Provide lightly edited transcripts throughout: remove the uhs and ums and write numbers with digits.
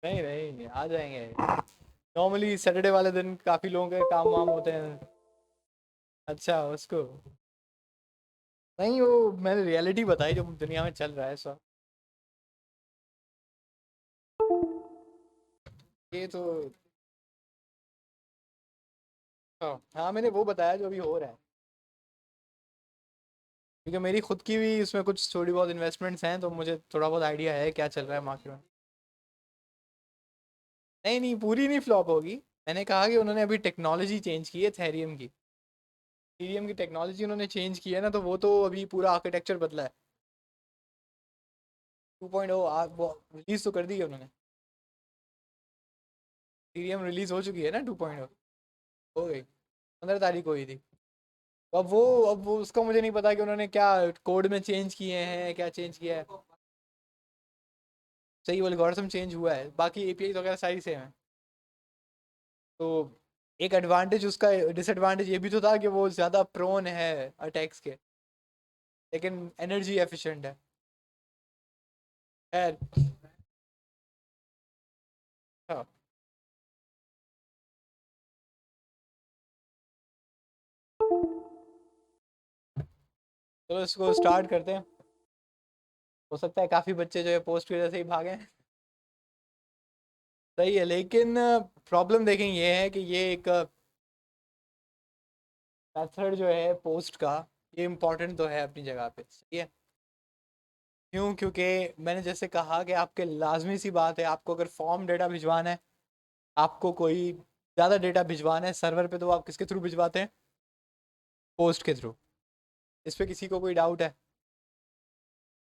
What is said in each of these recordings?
नहीं नहीं, आ जाएंगे। नॉर्मली सैटरडे वाले दिन काफ़ी लोगों के काम वाम होते हैं। अच्छा उसको, नहीं वो मैंने रियलिटी बताई जो दुनिया में चल रहा है सब। ये तो हाँ मैंने वो बताया जो अभी हो रहा है, क्योंकि मेरी खुद की भी उसमें कुछ थोड़ी बहुत इन्वेस्टमेंट्स हैं, तो मुझे थोड़ा बहुत आइडिया है क्या चल रहा है मार्केट में। नहीं नहीं, पूरी नहीं फ्लॉप होगी। मैंने कहा कि उन्होंने अभी टेक्नोलॉजी चेंज की है थेरियम की। थेरियम की टेक्नोलॉजी उन्होंने चेंज की है ना, तो वो तो अभी पूरा आर्किटेक्चर बदला है। 2.0 वो रिलीज तो कर दी है उन्होंने। थेरियम रिलीज हो चुकी है ना 2.0, हो गई 15 तारीख को हुई थी। तो अब वो उसका मुझे नहीं पता कि उन्होंने क्या कोड में चेंज किए हैं, क्या चेंज किया है। सही एल्गोरिथम चेंज हुआ है, बाकी एपीआई वगैरह सारी सेम है। तो एक एडवांटेज उसका, डिसएडवांटेज ये भी तो था कि वो ज़्यादा प्रोन है अटैक्स के, लेकिन एनर्जी एफिशिएंट है। खैर, हाँ, चलो इसको स्टार्ट करते हैं। हो सकता है काफ़ी बच्चे जो है पोस्ट की वजह से ही भागे। सही है, लेकिन प्रॉब्लम देखें ये है कि ये एक मेथड जो है पोस्ट का, ये इम्पोर्टेंट तो है अपनी जगह पे, सही है। क्यों? क्योंकि मैंने जैसे कहा कि आपके लाजमी सी बात है, आपको अगर फॉर्म डेटा भिजवाना है, आपको कोई ज़्यादा डेटा भिजवाना है सर्वर पे, तो आप किसके थ्रू भिजवाते हैं? पोस्ट के थ्रू। इस पे किसी को कोई डाउट है?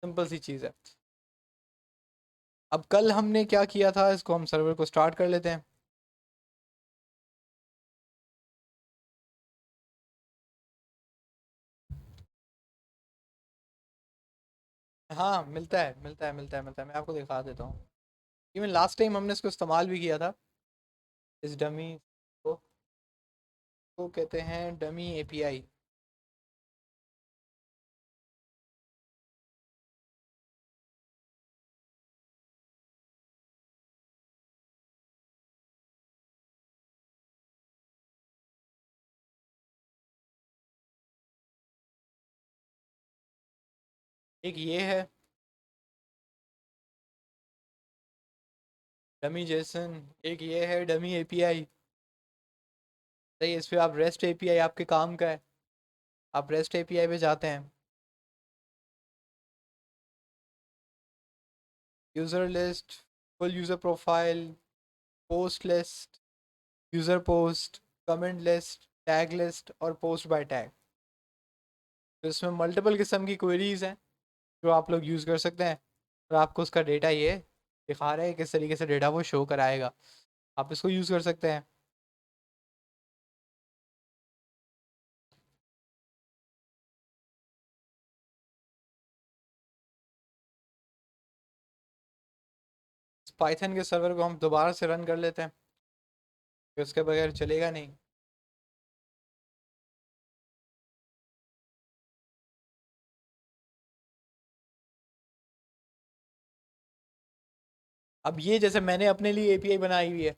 सिंपल सी चीज़ है। अब कल हमने क्या किया था, इसको हम सर्वर को स्टार्ट कर लेते हैं। हाँ मिलता है मिलता है मिलता है मिलता है, मैं आपको दिखा देता हूँ। इवन लास्ट टाइम हमने इसको इस्तेमाल भी किया था, इस डमी को कहते हैं डमी एपीआई। एक ये है डमी जेसन, एक ये है डमी एपीआई। सही है, इस पे आप रेस्ट एपीआई आपके काम का है, आप रेस्ट एपीआई पे जाते हैं। User list, full user profile, post list, user post, comment list, tag list और पोस्ट बाय टैग। तो इसमें मल्टीपल किस्म की क्वेरीज हैं जो आप लोग यूज़ कर सकते हैं, और आपको उसका डेटा ये दिखा रहा है किस तरीके से डेटा वो शो कराएगा। आप इसको यूज़ कर सकते हैं। पाइथन के सर्वर को हम दोबारा से रन कर लेते हैं, कि उसके बगैर चलेगा नहीं। अब ये जैसे मैंने अपने लिए एपीआई बनाई हुई है,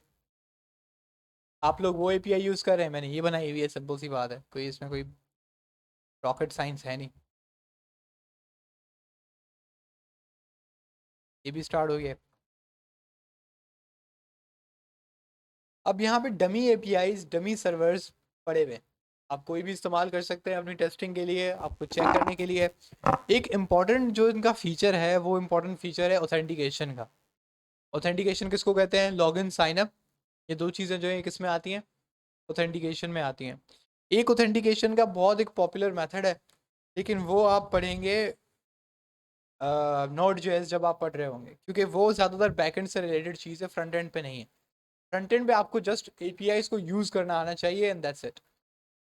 आप लोग वो एपीआई यूज़ कर रहे हैं, मैंने ये बनाई हुई है, सिंपल सी बात है, कोई इसमें कोई रॉकेट साइंस है नहीं। ये भी स्टार्ट हो गया। अब यहाँ पे डमी एपीआईज, डमी सर्वर्स पड़े हुए हैं, आप कोई भी इस्तेमाल कर सकते हैं अपनी टेस्टिंग के लिए, आपको चेक करने के लिए। एक इम्पॉर्टेंट जो इनका फीचर है, वो इम्पॉर्टेंट फीचर है ऑथेंटिकेशन का। ऑथेंटिकेशन किसको कहते हैं? Login sign up. ये दो चीज़ें जो है किस में आती हैं? ऑथेंटिकेशन में आती हैं। एक ऑथेंटिकेशन का बहुत एक पॉपुलर मेथड है, लेकिन वो आप पढ़ेंगे नोड जो है जब आप पढ़ रहे होंगे, क्योंकि वो ज़्यादातर बैकएंड से रिलेटेड चीज़ है, फ्रंट एंड पे नहीं है। फ्रंट एंड पे आपको जस्ट एपीआईज को यूज़ करना आना चाहिए एंड दैट्स इट।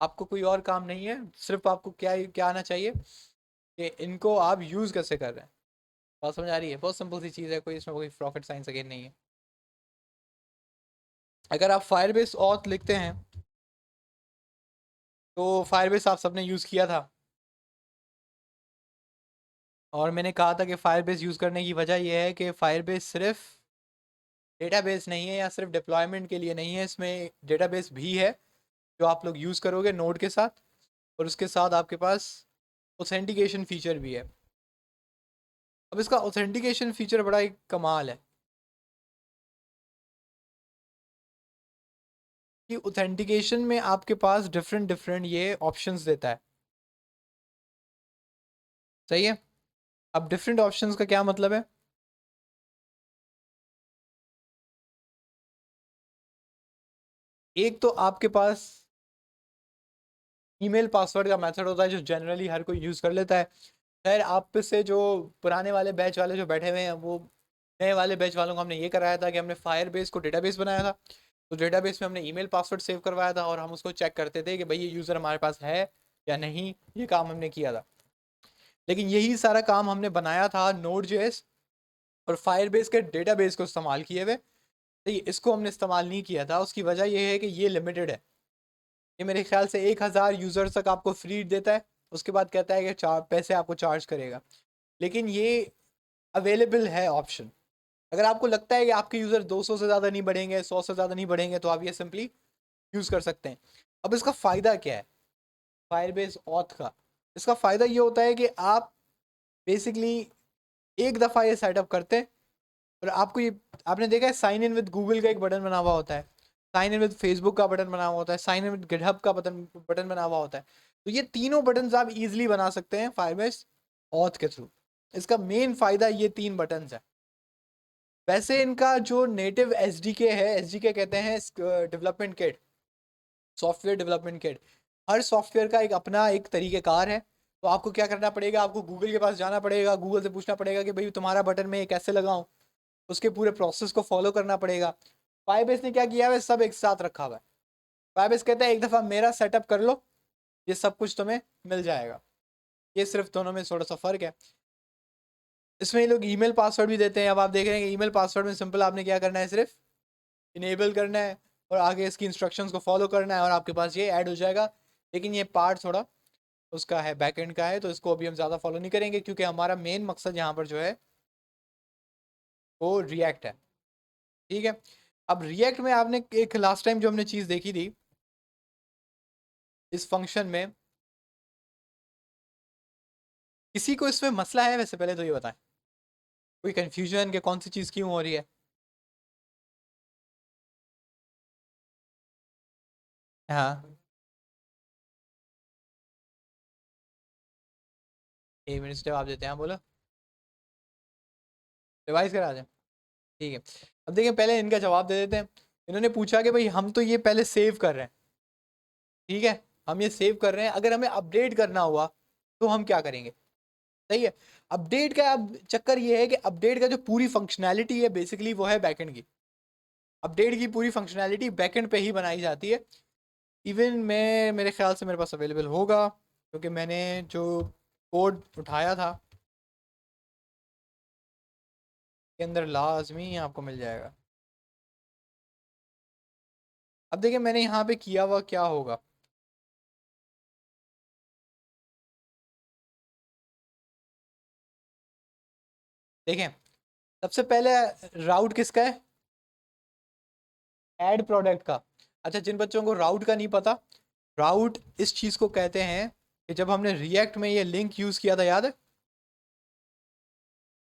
आपको कोई और काम नहीं है, सिर्फ आपको क्या क्या आना चाहिए कि इनको आप यूज़ कैसे कर रहे हैं। बात समझ आ रही है? बहुत सिंपल सी चीज़ है, कोई इसमें कोई रॉकेट साइंस अगेन नहीं है। अगर आप फायरबेस ऑथ लिखते हैं, तो फायरबेस आप सबने यूज़ किया था, और मैंने कहा था कि फायरबेस यूज़ करने की वजह यह है कि फायरबेस सिर्फ डेटाबेस नहीं है या सिर्फ डिप्लॉयमेंट के लिए नहीं है, इसमें डेटाबेस भी है जो आप लोग यूज़ करोगे नोड के साथ, और उसके साथ आपके पास ऑथेंटिकेशन फीचर भी है। अब इसका ऑथेंटिकेशन फीचर बड़ा ही कमाल है कि ऑथेंटिकेशन में आपके पास डिफरेंट डिफरेंट ये ऑप्शंस देता है। सही है। अब डिफरेंट ऑप्शंस का क्या मतलब है? एक तो आपके पास ईमेल पासवर्ड का मेथड होता है जो जनरली हर कोई यूज़ कर लेता है। खैर आप से जो पुराने वाले बैच वाले जो बैठे हुए हैं, वो नए वाले बैच वालों को हमने ये कराया था कि हमने फायरबेस को डेटाबेस बनाया था। तो डेटाबेस में हमने ईमेल पासवर्ड सेव करवाया था और हम उसको चेक करते थे कि भाई ये यूज़र हमारे पास है या नहीं। ये काम हमने किया था। लेकिन यही सारा काम हमने बनाया था नोड जेएस और फायरबेस के डेटाबेस को इस्तेमाल किए हुए। तो इसको हमने इस्तेमाल नहीं किया था। उसकी वजह यह है कि ये लिमिटेड है। ये मेरे ख्याल से 1000 यूज़र तक आपको फ्री देता है। उसके बाद कहता है कि पैसे आपको चार्ज करेगा। लेकिन ये अवेलेबल है ऑप्शन। अगर आपको लगता है कि आपके यूज़र 200 से ज़्यादा नहीं बढ़ेंगे, 100 से ज़्यादा नहीं बढ़ेंगे, तो आप ये सिंपली यूज़ कर सकते हैं। अब इसका फ़ायदा क्या है फायरबेस ऑथ का? इसका फ़ायदा ये होता है कि आप बेसिकली एक दफ़ा ये सेटअप करते हैं और आपको ये, आपने देखा है साइन इन विद गूगल का एक बटन बना हुआ होता है, साइन इन विद फेसबुक का बटन बना हुआ होता है, साइन इन विद गिटहब का बटन बटन बना हुआ होता है। तो ये तीनों बटन आप इजीली बना सकते हैं फायरबेस ऑथ के थ्रू। इसका मेन फ़ायदा ये 3 बटन है। वैसे इनका जो नेटिव एस है, एस कहते हैं development kit, software development kit. हर सॉफ्टवेयर का एक अपना एक तरीक़ेकार है। तो आपको क्या करना पड़ेगा, आपको गूगल के पास जाना पड़ेगा, गूगल से पूछना पड़ेगा कि भाई तुम्हारा बटन मैं ये कैसे लगाऊं, उसके पूरे प्रोसेस को फॉलो करना पड़ेगा। फायरबेस ने क्या किया है, सब एक साथ रखा हुआ है। फायरबेस कहता है एक दफ़ा मेरा सेटअप कर लो, ये सब कुछ तुम्हें मिल जाएगा। ये सिर्फ दोनों में थोड़ा सा फ़र्क है। इसमें ये लोग ईमेल पासवर्ड भी देते हैं। अब आप देख रहे हैं कि ईमेल पासवर्ड में सिंपल आपने क्या करना है, सिर्फ इनेबल करना है और आगे इसकी इंस्ट्रक्शंस को फॉलो करना है और आपके पास ये ऐड हो जाएगा। लेकिन ये पार्ट थोड़ा उसका है, बैकएंड का है, तो इसको अभी हम ज़्यादा फॉलो नहीं करेंगे क्योंकि हमारा मेन मकसद यहाँ पर जो है वो रिएक्ट है। ठीक है। अब रिएक्ट में आपने एक लास्ट टाइम जो हमने चीज़ देखी थी इस फंक्शन में, किसी को इसमें मसला है वैसे पहले तो ये बताएं, कोई कंफ्यूजन कि कौन सी चीज़ क्यों हो रही है? हाँ, 1 मिनट जवाब देते हैं। हाँ बोलो। रिवाइज करा दें। ठीक है। अब देखिए पहले इनका जवाब दे देते हैं। इन्होंने पूछा कि भाई हम तो ये पहले सेव कर रहे हैं, ठीक है, हम ये सेव कर रहे हैं, अगर हमें अपडेट करना हुआ तो हम क्या करेंगे? सही है। अपडेट का अब चक्कर ये है कि अपडेट का जो पूरी फंक्शनैलिटी है बेसिकली वो है बैकएंड की। अपडेट की पूरी फंक्शनैलिटी बैकएंड पे ही बनाई जाती है। इवन मैं, मेरे ख्याल से मेरे पास अवेलेबल होगा क्योंकि मैंने जो कोड उठाया था के अंदर लाजमी आपको मिल जाएगा। अब देखिए मैंने यहाँ पे किया हुआ क्या होगा। देखें सबसे पहले राउट किसका है, ऐड प्रोडक्ट का। अच्छा जिन बच्चों को राउट का नहीं पता, राउट इस चीज़ को कहते हैं कि जब हमने रिएक्ट में ये लिंक यूज़ किया था, याद है?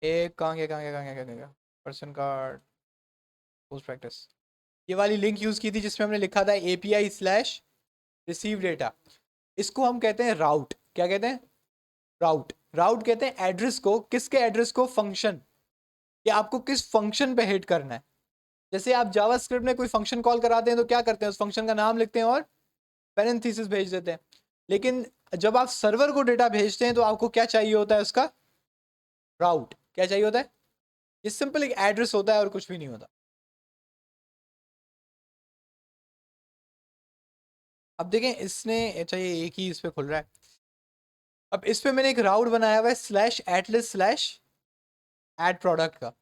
एक कहाँ गया पर्सन कार्ड पोस्ट प्रैक्टिस, ये वाली लिंक यूज़ की थी जिसमें हमने लिखा था API/रिसीव डेटा। इसको हम कहते हैं राउट। क्या कहते हैं? राउट। राउट कहते हैं एड्रेस को, किसके एड्रेस को? फंक्शन, कि आपको किस फंक्शन पे हिट करना है। जैसे आप जावास्क्रिप्ट में कोई फंक्शन कॉल कराते हैं तो क्या करते हैं, उस फंक्शन का नाम लिखते हैं और पैरेंथेसिस भेज देते हैं। लेकिन जब आप सर्वर को डेटा भेजते हैं तो आपको क्या चाहिए होता है, उसका राउट। क्या चाहिए होता है? ये सिंपल एक एड्रेस होता है और कुछ भी नहीं होता। अब देखें इसने, अच्छा ये एक ही इस पे खुल रहा है। अब इस पे मैंने एक राउट बनाया हुआ है /@/ऐड प्रोडक्ट का।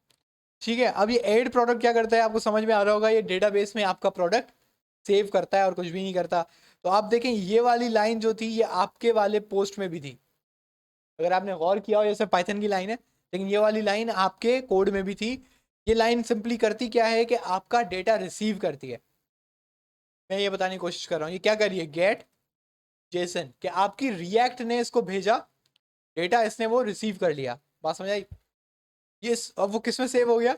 ठीक है। अब ये ऐड प्रोडक्ट क्या करता है आपको समझ में आ रहा होगा, ये डेटाबेस में आपका प्रोडक्ट सेव करता है और कुछ भी नहीं करता। तो आप देखें ये वाली लाइन जो थी ये आपके वाले पोस्ट में भी थी, अगर आपने गौर किया हो। जैसे पाइथन की लाइन है लेकिन ये वाली लाइन आपके कोड में भी थी ये लाइन सिंपली करती क्या है कि आपका डेटा रिसीव करती है। मैं ये बताने की कोशिश कर रहा हूँ, ये क्या कर रही है, गेट जेसन, कि आपकी रिएक्ट ने इसको भेजा डेटा, इसने वो रिसीव कर लिया। बात समझ आई? ये अब वो किस में सेव हो गया,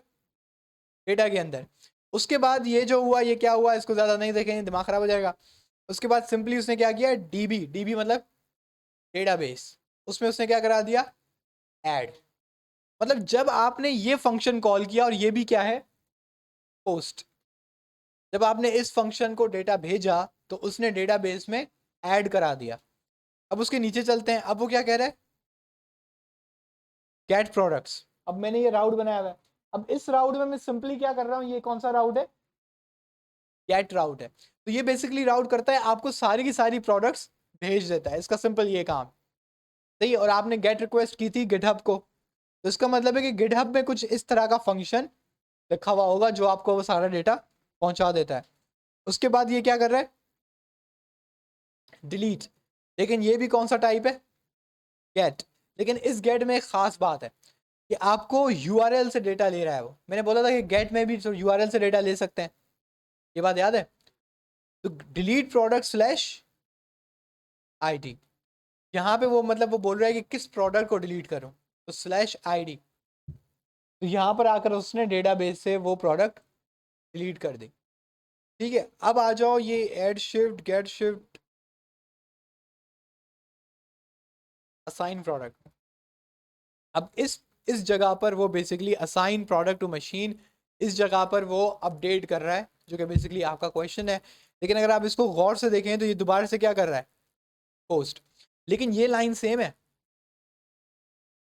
डेटा के अंदर। उसके बाद ये जो हुआ, ये क्या हुआ, इसको ज्यादा नहीं देखेंगे, दिमाग खराब हो जाएगा। उसके बाद सिंपली उसने क्या किया, डीबी, डीबी मतलब डेटाबेस, उसमें उसने क्या करा दिया, ऐड। मतलब जब आपने ये फंक्शन कॉल किया, और ये भी क्या है, पोस्ट, जब आपने इस फंक्शन को डेटा भेजा तो उसने डेटाबेस में ऐड करा दिया। अब उसके नीचे चलते हैं, अब वो क्या कह रहा है, गेट प्रोडक्ट्स। अब मैंने ये राउट बनाया हुआ है, अब इस राउट में मैं सिंपली क्या कर रहा हूं, ये कौन सा राउट है, गेट राउट है। तो ये बेसिकली राउट करता है, आपको सारी की सारी प्रोडक्ट्स भेज देता है, इसका सिंपल ये काम। सही है, और आपने गेट रिक्वेस्ट की थी गिटहब को, तो इसका मतलब है कि गिटहब में कुछ इस तरह का फंक्शन लिखा हुआ होगा जो आपको वो सारा डेटा पहुंचा देता है। उसके बाद ये क्या कर रहा है, डिलीट। लेकिन ये भी कौन सा टाइप है, गेट। लेकिन इस गेट में एक खास बात है कि आपको यूआरएल से डेटा ले रहा है वो। मैंने बोला था कि गेट में भी यूआरएल से डेटा ले सकते हैं, ये बात याद है। तो डिलीट प्रोडक्ट स्लैश आईडी, यहाँ पे वो मतलब वो बोल रहा है कि किस प्रोडक्ट को डिलीट करूं, तो स्लैश आईडी। तो यहाँ पर आकर उसने डेटाबेस से वो प्रोडक्ट डिलीट कर दी। ठीक है, अब आ जाओ ये add shift, get shift, assign product. अब इस जगह पर वो basically assign product to machine, इस जगह पर वो अपडेट कर रहा है, जो कि बेसिकली आपका क्वेश्चन है। लेकिन अगर आप इसको गौर से देखें तो ये दोबारा से क्या कर रहा है, पोस्ट। लेकिन ये लाइन सेम है,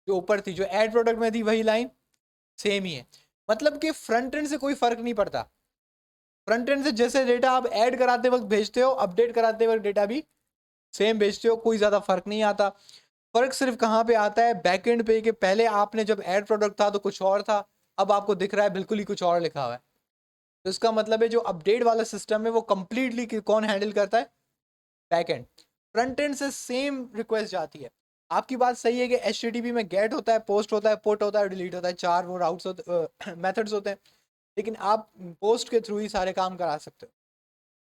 जो ऊपर थी, जो ऐड प्रोडक्ट में थी, वही लाइन सेम ही है। मतलब कि फ्रंट एंड से कोई फर्क नहीं पड़ता। फ्रंट एंड से जैसे डेटा आप ऐड कराते वक्त भेजते हो, अपडेट कराते वक्त डेटा भी सेम भेजते हो, कोई ज्यादा फर्क नहीं आता। फर्क सिर्फ कहाँ पे आता है, बैकएंड पे, कि पहले आपने जब ऐड प्रोडक्ट था तो कुछ और था, अब आपको दिख रहा है बिल्कुल ही कुछ और लिखा हुआ है। तो इसका मतलब है जो अपडेट वाला सिस्टम है वो कंप्लीटली कौन हैंडल करता है, बैकएंड। फ्रंट एंड से सेम रिक्वेस्ट जाती है। आपकी बात सही है कि एचटीटीपी में गेट होता है, पोस्ट होता है, पुट होता है, डिलीट होता है, चार वो राउट्स होते, मेथड्स होते हैं। लेकिन आप पोस्ट के थ्रू ही सारे काम करा सकते हो,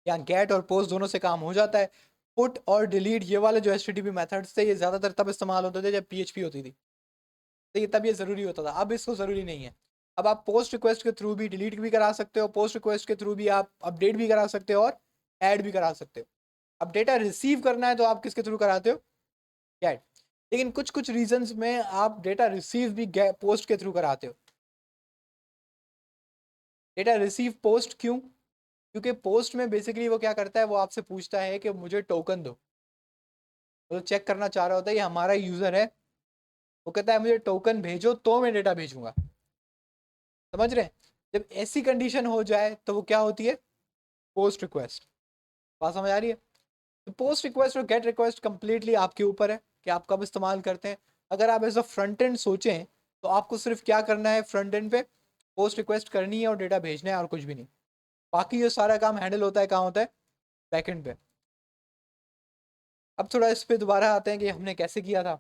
या गेट और पोस्ट दोनों से काम हो जाता है। पुट और डिलीट ये वाले जो एचटीटीपी मेथड्स थे, ये ज़्यादातर तब इस्तेमाल होते थे जब पीएचपी होती थी, तो ये तब ये ज़रूरी होता था, अब इसको ज़रूरी नहीं है। अब आप पोस्ट रिक्वेस्ट के थ्रू भी डिलीट भी करा सकते हो, पोस्ट रिक्वेस्ट के थ्रू भी आप अपडेट भी करा सकते हो, और ऐड भी करा सकते हो। अब डेटा रिसीव करना है तो आप किसके थ्रू कराते हो, गेट। लेकिन कुछ कुछ रीजंस में आप डेटा रिसीव भी पोस्ट के थ्रू कराते हो। डेटा रिसीव पोस्ट क्यों, क्योंकि पोस्ट में बेसिकली वो क्या करता है, वो आपसे पूछता है कि मुझे टोकन दो। वो तो चेक करना चाह रहा होता है ये हमारा यूजर है, वो कहता है मुझे टोकन भेजो तो मैं डेटा भेजूंगा। समझ रहे हैं? जब ऐसी कंडीशन हो जाए तो वो क्या होती है, पोस्ट रिक्वेस्ट। बात समझ आ रही है? तो पोस्ट रिक्वेस्ट और गेट रिक्वेस्ट कंप्लीटली आपके ऊपर है कि आप कब इस्तेमाल करते हैं। अगर आप एज अ फ्रंट एंड सोचें तो आपको सिर्फ क्या करना है, फ्रंट एंड पे पोस्ट रिक्वेस्ट करनी है और डेटा भेजना है, और कुछ भी नहीं। बाकी ये सारा काम हैंडल होता है, कहाँ होता है, बैक एंड पे। अब थोड़ा इस पे दोबारा आते हैं कि हमने कैसे किया था।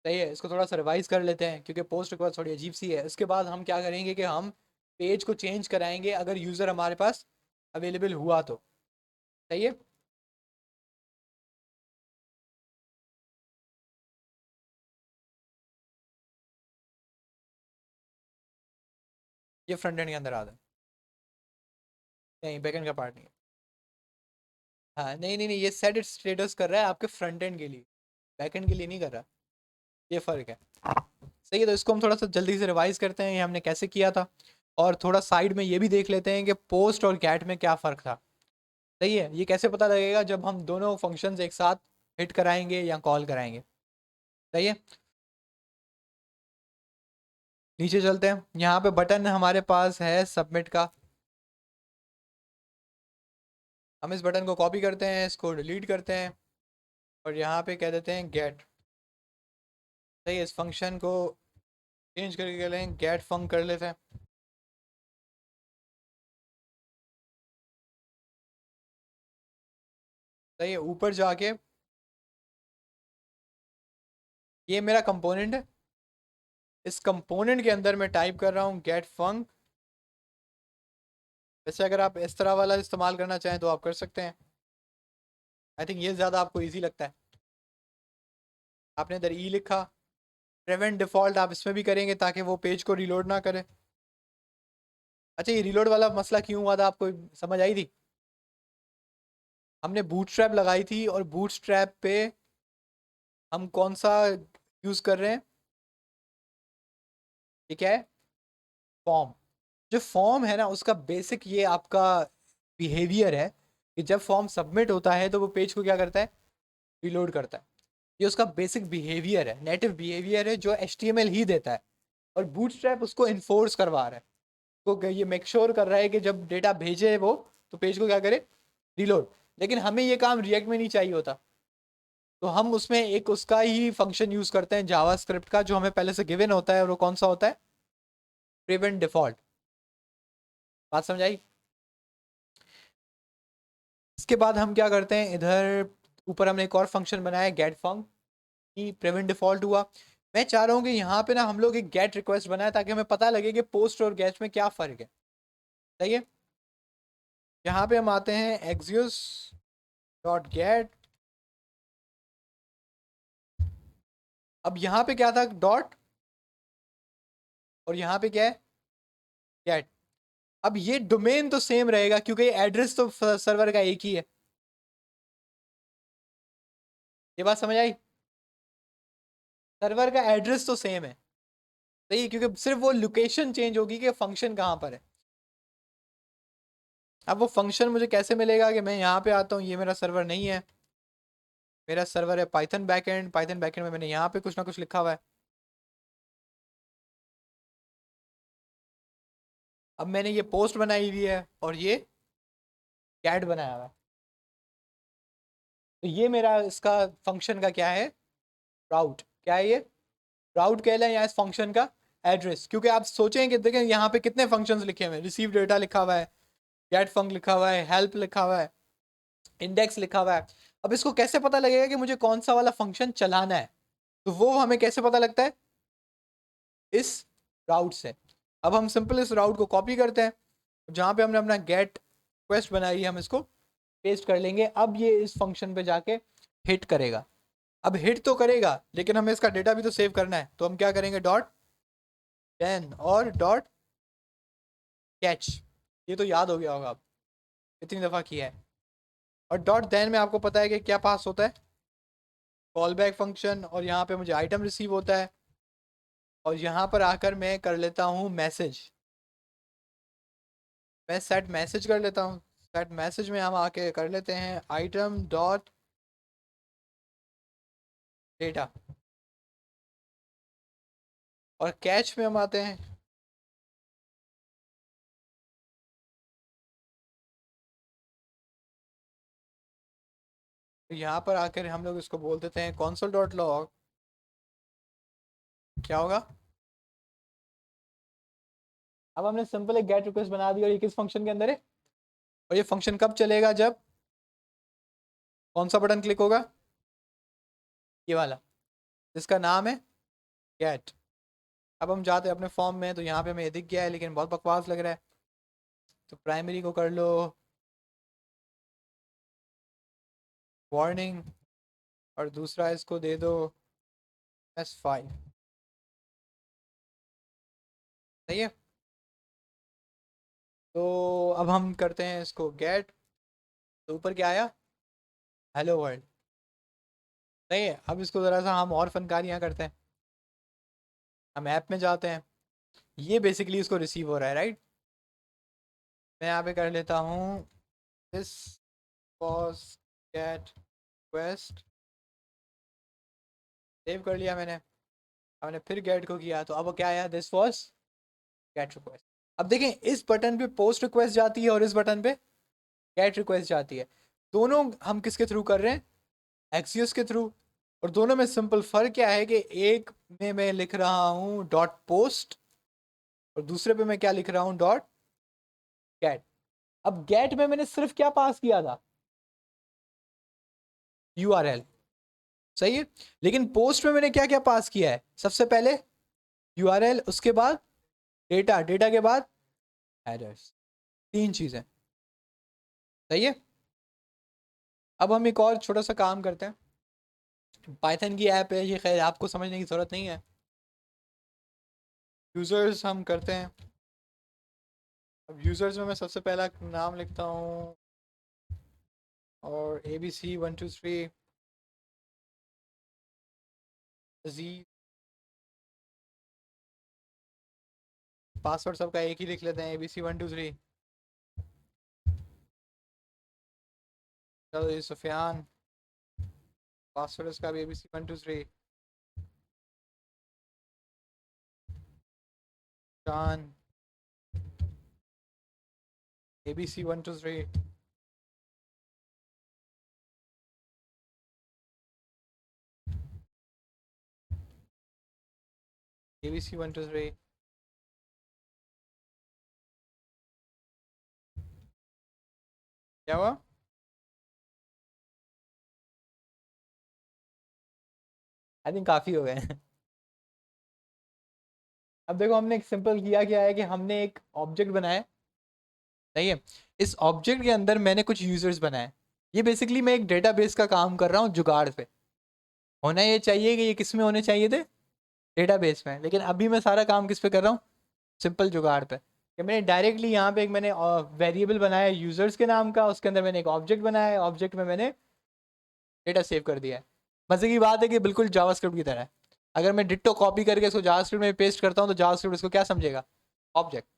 सही है, इसको थोड़ा सा रिवाइज कर लेते हैं क्योंकि पोस्ट रिक्वेस्ट थोड़ी अजीब सी है। इसके बाद हम क्या करेंगे कि हम पेज को चेंज कराएंगे अगर यूज़र हमारे पास अवेलेबल हुआ तो। सही है, ये फ्रंट एंड के अंदर आता है, नहीं बैक एंड का पार्ट नहीं है। हाँ नहीं नहीं नहीं, ये सेट स्टेटस कर रहा है आपके फ्रंट एंड के लिए, बैक एंड के लिए नहीं कर रहा। ये फ़र्क है। सही है, तो इसको हम थोड़ा सा जल्दी से रिवाइज करते हैं ये हमने कैसे किया था, और थोड़ा साइड में ये भी देख लेते हैं कि पोस्ट और कैट में क्या फ़र्क था। सही है, ये कैसे पता लगेगा, जब हम दोनों फंक्शंस एक साथ हिट कराएंगे या कॉल कराएंगे। सही है, नीचे चलते हैं, यहाँ पे बटन हमारे पास है सबमिट का। हम इस बटन को कॉपी करते हैं, इसको डिलीट करते हैं, और यहाँ पे कह देते हैं गेट। सही है, इस फंक्शन को चेंज करके लें, गेट फंक कर लेते हैं। सही है, ऊपर जाके ये मेरा कंपोनेंट है, इस कंपोनेंट के अंदर मैं टाइप कर रहा हूँ गेट फंक वैसे अगर आप इस तरह वाला इस्तेमाल करना चाहें तो आप कर सकते हैं। आई थिंक ये ज़्यादा आपको ईजी लगता है। आपने इधर ई लिखा, प्रिवेंट डिफ़ॉल्ट आप इसमें भी करेंगे ताकि वो पेज को रिलोड ना करे। अच्छा, ये रिलोड वाला मसला क्यों हुआ था आपको समझ आई थी? हमने बूटस्ट्रैप लगाई थी और बूटस्ट्रैप पे हम कौन सा यूज़ कर रहे हैं? ये क्या है? फॉर्म। जो फॉर्म है ना उसका बेसिक ये आपका बिहेवियर है कि जब फॉर्म सबमिट होता है तो वो पेज को क्या करता है? रिलोड करता है। ये उसका बेसिक बिहेवियर है, नेटिव बिहेवियर है जो HTML ही देता है, और बूटस्ट्रैप उसको इन्फोर्स करवा रहा है। तो ये मेक श्योर कर रहा है कि जब डेटा भेजे वो तो पेज को क्या करे? रिलोड। लेकिन हमें ये काम रिएक्ट में नहीं चाहिए होता, तो हम उसमें एक उसका ही फंक्शन यूज करते हैं जावास्क्रिप्ट का, जो हमें पहले से गिवन होता है, और वो कौन सा होता है? Prevent default. बात समझ आई? इसके बाद हम क्या करते हैं, इधर ऊपर हमने एक और फंक्शन बनाया है गेट फंक, की प्रिवेंट डिफॉल्ट हुआ। मैं चाह रहा हूँ कि यहाँ पे ना हम लोग एक गेट रिक्वेस्ट बनाए ताकि हमें पता लगे कि पोस्ट और गेट में क्या फ़र्क है। सही है। यहाँ पे हम आते हैं एक्सियोस डॉट गेट। अब यहाँ पे क्या था? डॉट, और यहाँ पे क्या है? गेट। अब ये डोमेन तो सेम रहेगा क्योंकि एड्रेस तो सर्वर का एक ही है। ये बात समझ आई? सर्वर का एड्रेस तो सेम है। सही है, क्योंकि सिर्फ वो लोकेशन चेंज होगी कि फंक्शन कहाँ पर है। अब वो फंक्शन मुझे कैसे मिलेगा कि मैं यहाँ पे आता हूँ, ये मेरा सर्वर नहीं है, मेरा सर्वर है पाइथन बैकएंड। पाइथन बैकएंड में मैंने यहाँ पे कुछ ना कुछ लिखा हुआ है। अब मैंने ये पोस्ट बनाई हुई है और ये कैट बनाया हुआ है। तो ये मेरा इसका फंक्शन का क्या है? राउट। क्या है ये? राउट कहला है यहाँ इस फंक्शन का एड्रेस। क्योंकि आप सोचें कि देखें यहाँ पे कितने फंक्शंस लिखे हुए हैं, रिसीव डेटा लिखा हुआ है, गेट फंक लिखा हुआ है, हेल्प लिखा हुआ है, इंडेक्स लिखा हुआ है। अब इसको कैसे पता लगेगा कि मुझे कौन सा वाला फंक्शन चलाना है? तो वो हमें कैसे पता लगता है? इस राउट से। अब हम सिंपल इस राउट को कॉपी करते हैं, जहां पे हमने अपना गेट रिक्वेस्ट बनाई है हम इसको पेस्ट कर लेंगे। अब ये इस फंक्शन पे जाके हिट करेगा। अब हिट तो करेगा लेकिन हमें इसका डेटा भी तो सेव करना है, तो हम क्या करेंगे? डॉट देन और डॉट कैच। ये तो याद हो गया होगा, आप इतनी दफ़ा किया है। और डॉट देन में आपको पता है कि क्या पास होता है? Call back function. और यहाँ पे मुझे आइटम रिसीव होता है, और यहाँ पर आकर मैं कर लेता हूँ मैसेज। मैं सेट मैसेज कर लेता हूँ। सेट मैसेज में हम आके कर लेते हैं आइटम डॉट डेटा। और कैच में हम आते हैं, तो यहाँ पर आकर हम लोग इसको बोल देते हैं console डॉट लॉग। क्या होगा? अब हमने सिंपल एक गेट रिक्वेस्ट बना दी, और ये किस फंक्शन के अंदर है? और ये फंक्शन कब चलेगा? जब कौन सा बटन क्लिक होगा? ये वाला, जिसका नाम है गेट। अब हम जाते हैं अपने फॉर्म में, तो यहाँ पे हमें दिख गया है लेकिन बहुत बकवास लग रहा है, तो प्राइमरी को कर लो वार्निंग, और दूसरा इसको दे दो S5। सही है। तो अब हम करते हैं इसको गेट, तो ऊपर क्या आया? Hello world. सही है। अब इसको ज़रा सा हम और फनकारियाँ करते हैं। हम ऐप में जाते हैं, ये बेसिकली इसको रिसीव हो रहा है, राइट? मैं यहाँ पे कर लेता हूँ this was gate request. Save कर लिया मैंने। हमने फिर गेट को किया, तो अब क्या आया? This was gate request. अब देखें, इस बटन पे पोस्ट रिक्वेस्ट जाती है और इस बटन पे गेट रिक्वेस्ट जाती है। दोनों हम किसके थ्रू कर रहे हैं? एक्सियोस के थ्रू। और दोनों में सिंपल फर्क क्या है कि एक में मैं लिख रहा हूँ डॉट पोस्ट, और दूसरे पे मैं क्या लिख रहा हूँ? Dot gate. अब गेट में मैंने सिर्फ क्या पास किया था? URL। सही है। लेकिन पोस्ट में मैंने क्या क्या पास किया है? सबसे पहले URL, उसके बाद डेटा, डेटा के बाद एड्रेस। 3 चीज़ें। सही है। अब हम एक और छोटा सा काम करते हैं। पाइथन की ऐप है ये, खैर आपको समझने की ज़रूरत नहीं है। यूज़र्स हम करते हैं। अब यूज़र्स में मैं सबसे पहला नाम लिखता हूँ और ABC123 जी। पासवर्ड सबका एक ही लिख लेते हैं, ABC123। चलो ये सुफियान, पासवर्ड इसका भी ABC123। जान, ABC123। ABC123। क्या हुआ? आई थिंक काफ़ी हो गए। अब देखो हमने एक सिंपल किया क्या है कि हमने एक ऑब्जेक्ट बनाया है। सही है। इस ऑब्जेक्ट के अंदर मैंने कुछ यूजर्स बनाए। ये बेसिकली मैं एक डेटाबेस का काम कर रहा हूँ जुगाड़ पे। होना ये चाहिए कि ये किस में होने चाहिए थे, डेटाबेस में, लेकिन अभी मैं सारा काम किस पे कर रहा हूँ, सिंपल जुगाड़ पे। कि मैंने डायरेक्टली यहाँ पे एक मैंने वेरिएबल बनाया यूजर्स के नाम का, उसके अंदर मैंने एक ऑब्जेक्ट बनाया है, ऑब्जेक्ट में मैंने डेटा सेव कर दिया है। मजे की बात है कि बिल्कुल जावास्क्रिप्ट की तरह है। अगर मैं डिट्टो कॉपी करके इसको जावास्क्रिप्ट में पेस्ट करता हूँ तो जावास्क्रिप्ट इसको क्या समझेगा, ऑब्जेक्ट।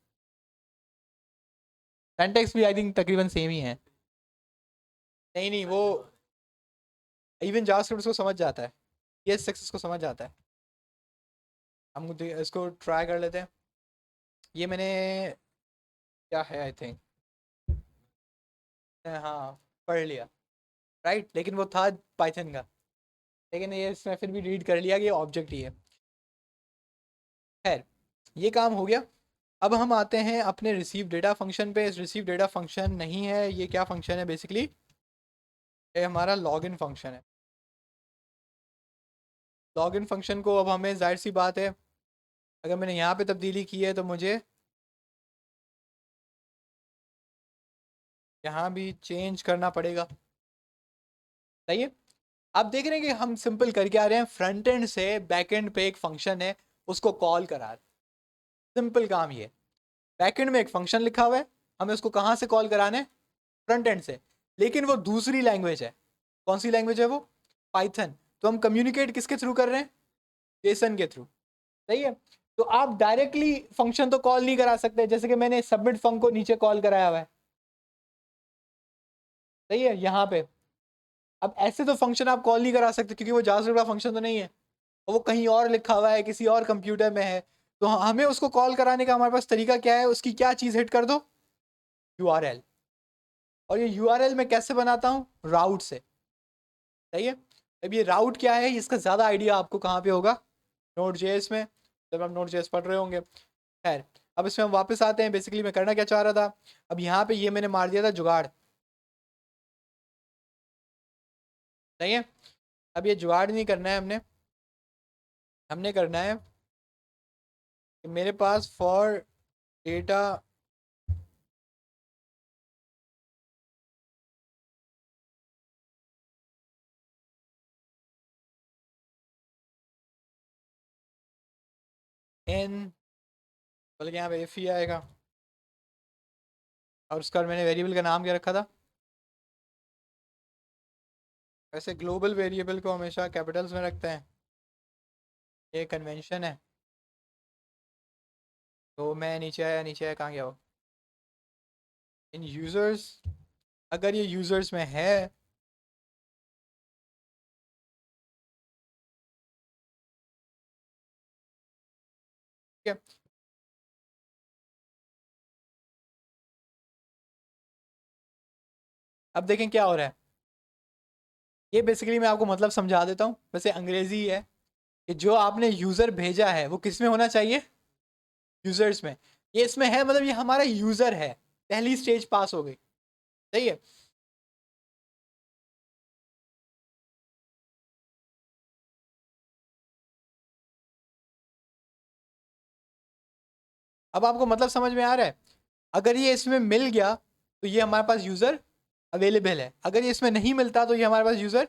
सिंटैक्स भी आई थिंक तकरीबन सेम ही है। नहीं नहीं, वो इवन जावास्क्रिप्ट इसको समझ जाता है, ये सक्सेस को समझ जाता है। हम इसको ट्राई कर लेते हैं। ये मैंने, क्या है, आई थिंक, हाँ, पढ़ लिया। राइट, लेकिन वो था पाइथन का, लेकिन ये इसमें फिर भी रीड कर लिया कि ये ऑब्जेक्ट ही है। खैर, ये काम हो गया। अब हम आते हैं अपने रिसीव डेटा फंक्शन पे। इस रिसीव डेटा फंक्शन नहीं है, ये क्या फंक्शन है बेसिकली, ये हमारा लॉगिन फंक्शन है। लॉगिन फंक्शन को अब हमें, जाहिर सी बात है, अगर मैंने यहाँ पे तब्दीली की है तो मुझे यहाँ भी चेंज करना पड़ेगा। सही है। आप देख रहे हैं कि हम सिंपल करके आ रहे हैं, फ्रंट एंड से बैक एंड पे एक फंक्शन है, उसको कॉल करा रहे हैं। सिंपल काम ये, बैक एंड में एक फंक्शन लिखा हुआ है, हमें उसको कहाँ से कॉल कराना है, फ्रंट एंड से। लेकिन वो दूसरी लैंग्वेज है। कौन सी लैंग्वेज है वो, पाइथन। तो हम कम्युनिकेट किसके थ्रू कर रहे हैं, जेसन के थ्रू। सही है। तो आप डायरेक्टली फंक्शन तो कॉल नहीं करा सकते, जैसे कि मैंने सबमिट फंक्शन को नीचे कॉल कराया हुआ है। सही है, यहाँ पे। अब ऐसे तो फंक्शन आप कॉल नहीं करा सकते क्योंकि वो जावास्क्रिप्ट का फंक्शन तो नहीं है, वो कहीं और लिखा हुआ है, किसी और कंप्यूटर में है। तो हमें उसको कॉल कराने का हमारे पास तरीका क्या है, उसकी क्या चीज़ हिट कर दो, यूआरएल। और ये यूआरएल मैं कैसे बनाता हूँ, राउट से। सही है। अब ये राउट क्या है, इसका ज़्यादा आइडिया आपको कहाँ पे होगा, नोड जेएस में, जब आप नोड जेएस पढ़ रहे होंगे। खैर, अब इसमें हम वापस आते हैं। बेसिकली मैं करना क्या चाह रहा था, अब यहाँ पे ये मैंने मार दिया था जुगाड़। सही है। अब ये जुगाड़ नहीं करना है हमने, हमने करना है कि मेरे पास फॉर डेटा एन, बल्कि यहाँ पे एफ ही आएगा। और उसका मैंने वेरिएबल का नाम क्या रखा था, वैसे ग्लोबल वेरिएबल को हमेशा कैपिटल्स में रखते हैं, ये कन्वेंशन है। तो मैं नीचे आया, नीचे आया, कहाँ गया वो, इन यूज़र्स। अगर ये यूज़र्स में है, ठीक है। अब देखें क्या हो रहा है। ये बेसिकली मैं आपको मतलब समझा देता हूँ, वैसे अंग्रेजी है, कि जो आपने यूज़र भेजा है वो किस में होना चाहिए, यूज़र्स में। ये इसमें है, मतलब ये हमारा यूज़र है, पहली स्टेज पास हो गई। सही है। अब आपको मतलब समझ में आ रहा है। अगर ये इसमें मिल गया तो ये हमारे पास यूज़र अवेलेबल है, अगर ये इसमें नहीं मिलता तो ये हमारे पास यूज़र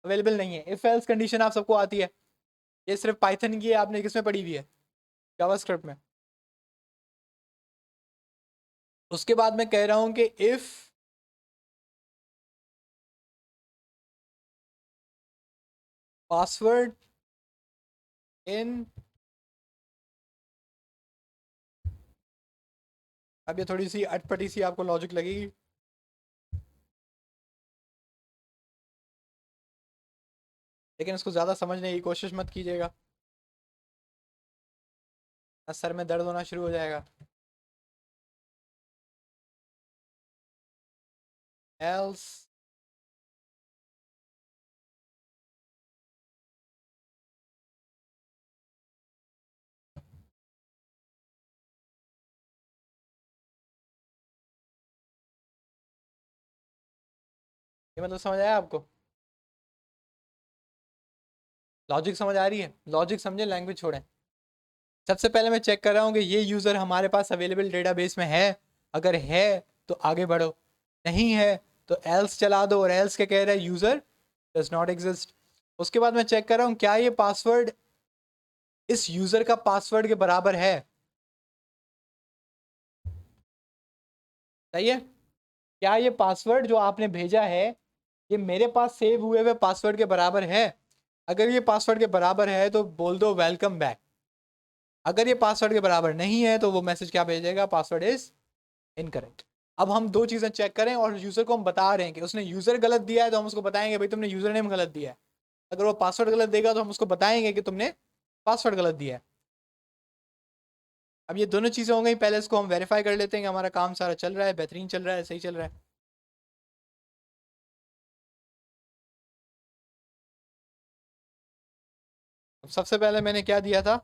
अवेलेबल नहीं है। इफ एल्स कंडीशन आप सबको आती है, ये सिर्फ पाइथन की है, आपने किसमें पढ़ी हुई है? जावास्क्रिप्ट में। उसके बाद मैं कह रहा हूं कि इफ पासवर्ड इन, अब ये थोड़ी सी अटपटी सी आपको लॉजिक लगेगी, लेकिन इसको ज़्यादा समझने की कोशिश मत कीजिएगा, सर में दर्द होना शुरू हो जाएगा। एल्स ये मतलब समझ आया आपको? लॉजिक समझ आ रही है? लॉजिक समझे, लैंग्वेज छोड़ें। सबसे पहले मैं चेक कर रहा हूँ कि ये यूज़र हमारे पास अवेलेबल डेटाबेस में है, अगर है तो आगे बढ़ो, नहीं है तो एल्स चला दो, और एल्स क्या कह रहा है? User does not exist. उसके बाद मैं चेक कर रहा हूँ क्या ये पासवर्ड इस यूज़र का पासवर्ड के बराबर है। सही है? क्या ये पासवर्ड जो आपने भेजा है ये मेरे पास सेव हुए हुए पासवर्ड के बराबर है? अगर ये पासवर्ड के बराबर है तो बोल दो वेलकम बैक। अगर ये पासवर्ड के बराबर नहीं है तो वो मैसेज क्या भेजेगा? Password is incorrect. अब हम दो चीज़ें चेक करें और यूज़र को हम बता रहे हैं कि उसने यूज़र गलत दिया है, तो हम उसको बताएंगे भाई तुमने यूज़र नेम गलत दिया है। अगर वो पासवर्ड गलत देगा तो हम उसको बताएंगे कि तुमने पासवर्ड गलत दिया है। अब ये दोनों चीज़ें हो गई, पहले इसको हम वेरीफाई कर लेते हैं कि हमारा काम सारा चल रहा है, बेहतरीन चल रहा है, सही चल रहा है। अब सबसे पहले मैंने क्या दिया था?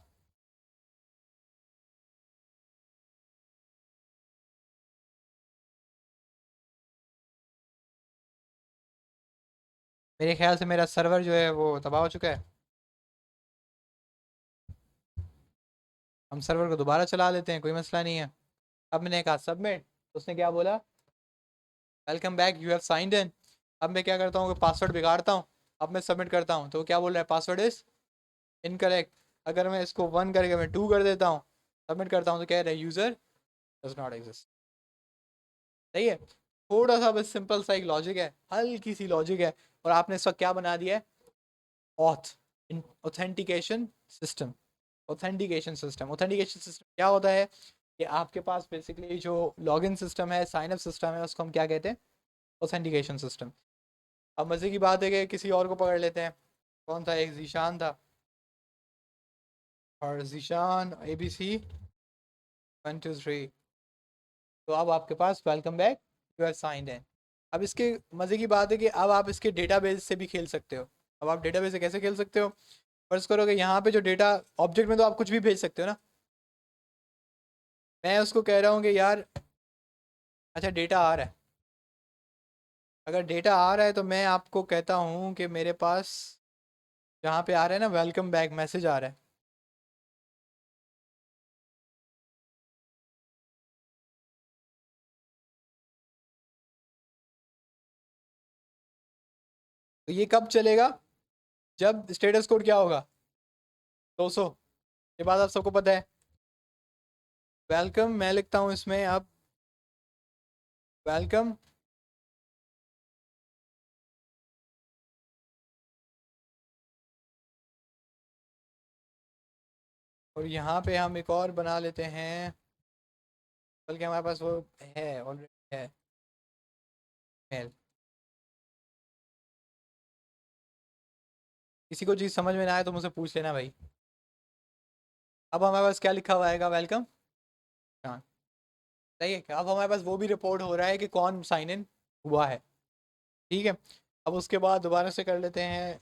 मेरे ख्याल से मेरा सर्वर जो है वो तबाह हो चुका है। हम सर्वर को दोबारा चला लेते हैं, कोई मसला नहीं है। अब मैंने कहा सबमिट, उसने क्या बोला? Welcome back, you have signed in. अब मैं क्या करता हूँ कि पासवर्ड बिगाड़ता हूँ। अब मैं सबमिट करता हूँ तो क्या बोल रहा है? Password is incorrect. अगर मैं इसको 1 करके मैं 2 कर देता हूँ, सबमिट करता हूँ, तो कह रहा है यूज़र डज नॉट एग्जिस्ट। सही है? थोड़ा सा बस सिंपल सा एक लॉजिक है, हल्की सी लॉजिक है, और आपने इसका क्या बना दिया है? Auth authentication system. Authentication system, authentication system क्या होता है कि आपके पास बेसिकली जो लॉगिन सिस्टम है, साइन अप सिस्टम है, उसको हम क्या कहते हैं? Authentication system. अब मज़े की बात है कि किसी और को पकड़ लेते हैं। कौन था? एक जीशान था, और जीशान ABC 1 2 3। तो अब आपके पास welcome back, you are signed in. अब इसके मज़े की बात है कि अब आप इसके डेटाबेस से भी खेल सकते हो। अब आप डेटाबेस से कैसे खेल सकते हो? फर्ज करो कि यहाँ पे जो डेटा ऑब्जेक्ट में तो आप कुछ भी भेज सकते हो ना। मैं उसको कह रहा हूँ कि यार, अच्छा डेटा आ रहा है, अगर डेटा आ रहा है तो मैं आपको कहता हूँ कि मेरे पास जहाँ पे आ रहा है ना वेलकम बैक मैसेज आ रहा है, तो ये कब चलेगा? जब स्टेटस कोड क्या होगा? 200। ये बात आप सबको पता है। वेलकम मैं लिखता हूँ इसमें अब, वेलकम, और यहाँ पे हम एक और बना लेते हैं, बल्कि हमारे पास वो है ऑलरेडी है, मेल। किसी को चीज़ समझ में ना आए तो मुझसे पूछ लेना भाई। अब हमारे पास क्या लिखा हुआ आएगा? वेलकम। हाँ, सही है क्या? अब हमारे पास वो भी रिपोर्ट हो रहा है कि कौन साइन इन हुआ है। ठीक है, अब उसके बाद दोबारा से कर लेते हैं।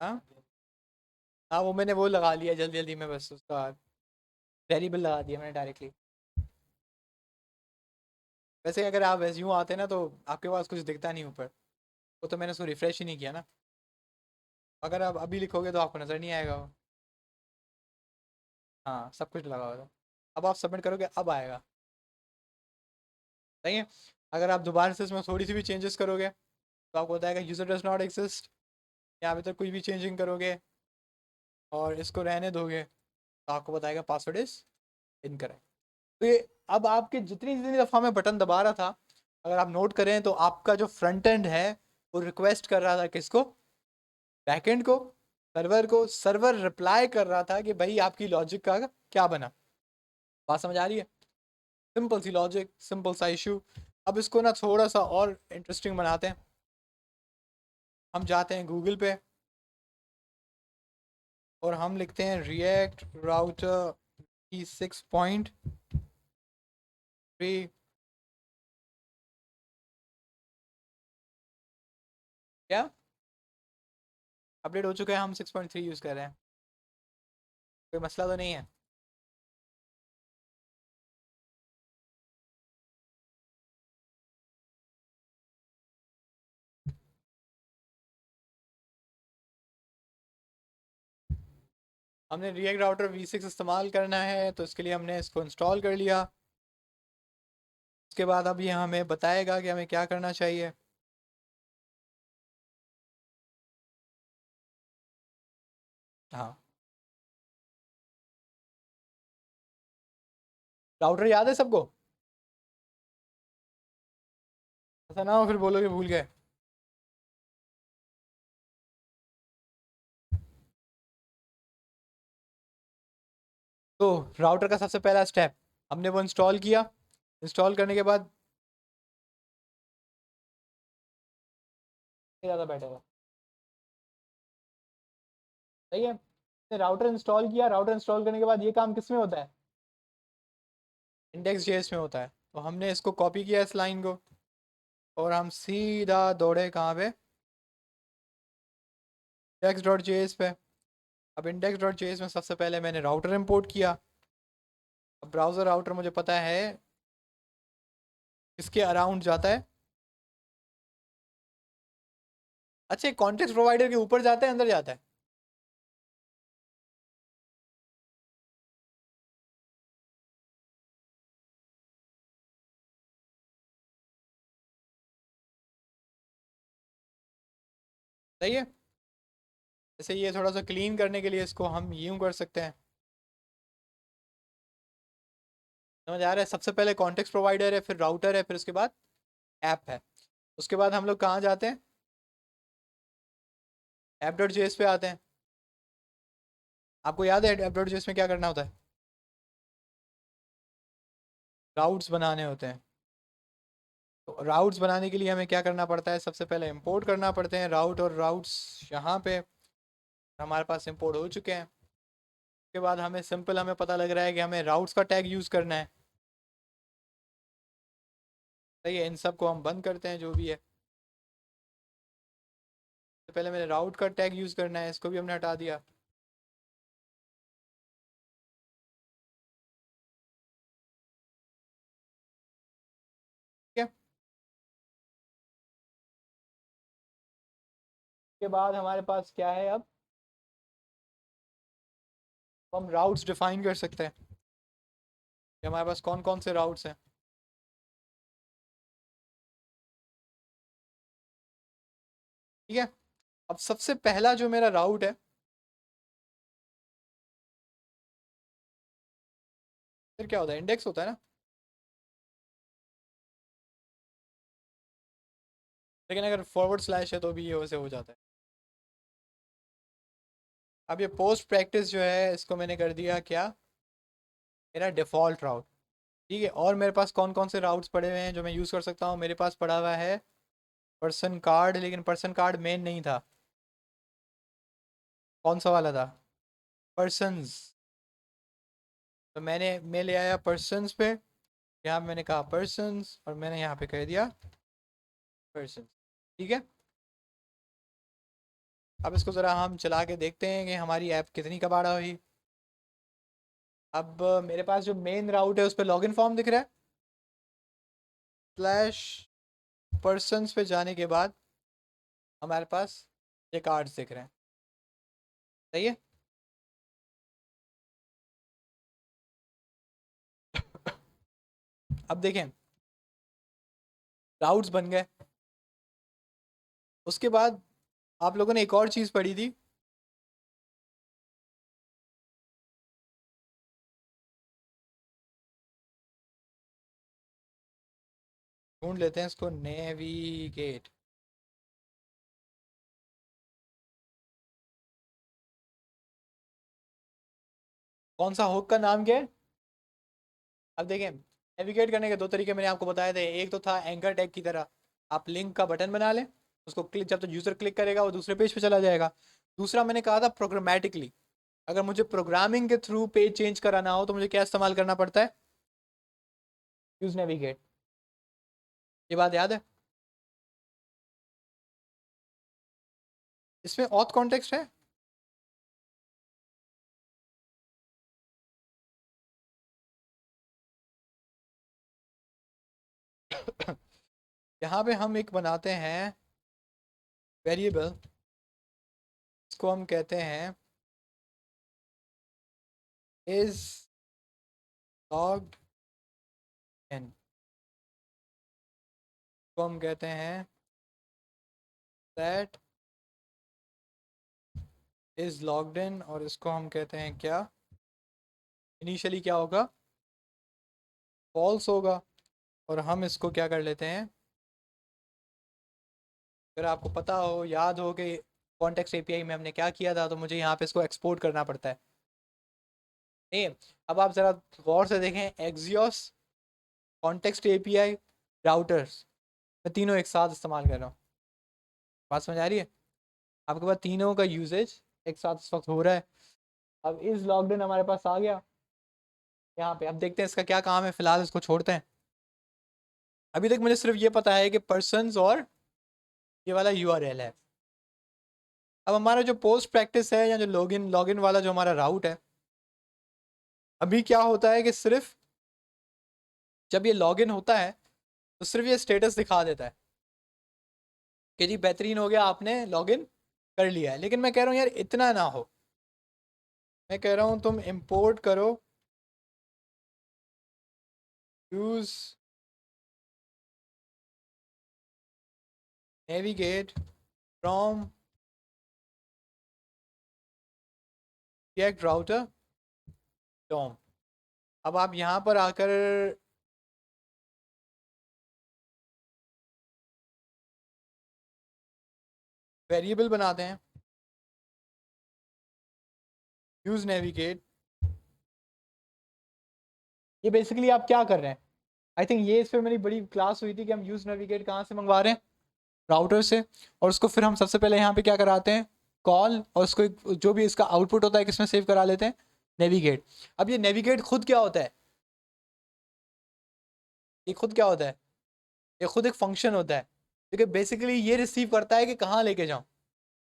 हाँ हाँ, वो मैंने वो लगा लिया जल्दी जल्दी में, बस उसका वेरिएबल लगा दिया मैंने डायरेक्टली। वैसे अगर आप वैसे यूँ आते ना तो आपके पास कुछ दिखता नहीं ऊपर, वो तो मैंने उसको रिफ्रेश ही नहीं किया ना। अगर आप अभी लिखोगे तो आपको नज़र नहीं आएगा वो। हाँ, सब कुछ लगा हुआ था। अब आप सबमिट करोगे, अब आएगा। सही है। अगर आप दोबारा से इसमें थोड़ी सी भी चेंजेस करोगे तो आपको बताएगा यूज़र डज नॉट एग्जिस्ट। यहाँ पे तो कुछ भी चेंजिंग करोगे और इसको रहने दोगे तो आपको बताएगा पासवर्ड इज इनकरेक्ट। तो ये अब आपके जितनी जितनी दफ़ा मैं बटन दबा रहा था, अगर आप नोट करें तो आपका जो फ्रंट एंड है वो रिक्वेस्ट कर रहा था किसको? बैकएंड को, सर्वर को। सर्वर रिप्लाई कर रहा था कि भाई आपकी लॉजिक का क्या बना। बात समझ आ रही है? सिंपल सी लॉजिक, सिंपल सा इशू। अब इसको ना थोड़ा सा और इंटरेस्टिंग बनाते हैं। हम जाते हैं गूगल पे और हम लिखते हैं रिएक्ट राउटर की 6.3। क्या अपडेट हो चुका है? हम 6.3 यूज़ कर रहे हैं, कोई मसला तो नहीं है? हमने रिएक्ट राउटर v6 इस्तेमाल करना है तो इसके लिए हमने इसको इंस्टॉल कर लिया। उसके बाद अब ये हमें बताएगा कि हमें क्या करना चाहिए। हाँ, राउटर याद है सबको? ऐसा ना हो फिर बोलोगे भूल गए। तो राउटर का सबसे पहला स्टेप हमने वो इंस्टॉल किया। इंस्टॉल करने के बाद ज़्यादा बेटर है। सही है। राउटर इंस्टॉल किया। राउटर इंस्टॉल करने के बाद ये काम किस में होता है? इंडेक्स जेएस में होता है। तो हमने इसको कॉपी किया इस लाइन को और हम सीधा दौड़े कहाँ पे? इंडेक्स डॉट जेएस पे। अब इंडेक्स डॉट जेएस में सबसे पहले मैंने राउटर इंपोर्ट किया। अब ब्राउज़र राउटर मुझे पता है किसके अराउंड जाता है। अच्छा, कॉन्टेक्स्ट प्रोवाइडर के ऊपर जाता है, अंदर जाता है? सही है। जैसे ये थोड़ा सा क्लीन करने के लिए इसको हम यूं कर सकते हैं। समझ आ रहा है? सबसे पहले कॉन्टेक्स्ट प्रोवाइडर है, फिर राउटर है, फिर उसके बाद ऐप है। उसके बाद हम लोग कहाँ जाते हैं? ऐप डॉट जेएस पे आते हैं। आपको याद है ऐप डॉट जेएस में क्या करना होता है? राउट्स बनाने होते हैं। तो राउट्स बनाने के लिए हमें क्या करना पड़ता है? सबसे पहले इंपोर्ट करना पड़ते हैं राउट, और राउट्स यहाँ पे हमारे पास इंपोर्ट हो चुके हैं। उसके बाद हमें सिंपल हमें पता लग रहा है कि हमें राउट्स का टैग यूज़ करना है। सही है। इन सब को हम बंद करते हैं जो भी है। तो पहले मैंने राउट का टैग यूज़ करना है, इसको भी हमने हटा दिया। ठीक है। उसके बाद हमारे पास क्या है अब? हम राउट्स डिफाइन कर सकते हैं कि हमारे पास कौन कौन से राउट्स हैं। ठीक है। अब सबसे पहला जो मेरा राउट है, फिर क्या होता है? इंडेक्स होता है ना। लेकिन अगर फॉरवर्ड स्लैश है तो भी ये वैसे हो जाता है। अब ये पोस्ट प्रैक्टिस जो है इसको मैंने कर दिया क्या? मेरा डिफ़ॉल्ट राउट। ठीक है। और मेरे पास कौन कौन से राउट्स पड़े हुए हैं जो मैं यूज़ कर सकता हूँ? मेरे पास पड़ा हुआ है पर्सन कार्ड, लेकिन पर्सन कार्ड मेन नहीं था। कौन सा वाला था? पर्सनस। तो मैं ले आया पर्सनस पे। यहाँ मैंने कहा पर्सनस और मैंने यहाँ पे कह दिया पर्सन। ठीक है। अब इसको ज़रा हम चला के देखते हैं कि हमारी ऐप कितनी कबाड़ा हुई। अब मेरे पास जो मेन राउट है उस पर लॉगिन फॉर्म दिख रहा है। स्लैश पर्सनस पे जाने के बाद हमारे पास ये कार्ड्स दिख रहे हैं। सही है। अब देखें, राउट्स बन गए। उसके बाद आप लोगों ने एक और चीज़ पढ़ी थी, ढूंढ लेते हैं इसको, नेविगेट। कौन सा हुक का नाम क्या है? अब देखें, नेविगेट करने के दो तरीके मैंने आपको बताए थे। एक तो था एंकर टैग की तरह, आप लिंक का बटन बना लें, उसको क्लिक, जब तक यूज़र क्लिक करेगा वो दूसरे पेज पे चला जाएगा। दूसरा मैंने कहा था प्रोग्रामेटिकली, अगर मुझे प्रोग्रामिंग के थ्रू पेज चेंज कराना हो तो मुझे क्या इस्तेमाल करना पड़ता है? Use navigate. ये बात याद है? इसमें ऑथ कॉन्टेक्स्ट है। यहाँ पे हम एक बनाते हैं वेरिएबल, इसको हम कहते हैं इज लॉग्ड इन, को हम कहते हैं दैट इज लॉग्ड इन, और इसको हम कहते हैं क्या, इनिशियली क्या होगा, फॉल्स होगा। और हम इसको क्या कर लेते हैं, अगर आपको पता हो, याद हो कि कॉन्टेक्स्ट एपीआई में हमने क्या किया था, तो मुझे यहाँ पे इसको एक्सपोर्ट करना पड़ता है। ए, अब आप ज़रा गौर से देखें, एक्सियोस, कॉन्टेक्स्ट एपीआई, राउटर्स, मैं तीनों एक साथ इस्तेमाल कर रहा हूँ। बात समझ आ रही है? आपके पास तीनों का यूजेज एक साथ इस वक्त हो रहा है। अब इस लॉकडाउन हमारे पास आ गया यहाँ पे, अब देखते हैं इसका क्या काम है, फिलहाल इसको छोड़ते हैं। अभी तक मुझे सिर्फ ये पता है कि पर्सन्स और ये वाला यूआरएल है। अब हमारा जो पोस्ट प्रैक्टिस है, या जो लॉगिन वाला जो हमारा राउट है, अभी क्या होता है कि सिर्फ जब ये लॉगिन होता है तो सिर्फ ये स्टेटस दिखा देता है कि जी बेहतरीन हो गया, आपने लॉगिन कर लिया है। लेकिन मैं कह रहा हूँ यार इतना ना हो, मैं कह रहा हूँ तुम इंपोर्ट करो use navigate from React Router DOM. अब आप यहाँ पर आकर वेरिएबल बनाते हैं यूज नेविगेट। ये बेसिकली आप क्या कर रहे हैं, आई थिंक ये इस पर मेरी बड़ी क्लास हुई थी कि हम यूज नेविगेट कहाँ से मंगवा रहे हैं, राउटर से। और उसको फिर हम सबसे पहले यहाँ पे क्या कराते हैं, कॉल, और उसको जो भी इसका आउटपुट होता है किसमें सेव करा लेते हैं, नेविगेट। अब ये नेविगेट खुद क्या होता है, ये खुद क्या होता है, ये खुद एक फंक्शन होता है, क्योंकि बेसिकली ये रिसीव करता है कि कहाँ लेके जाऊँ,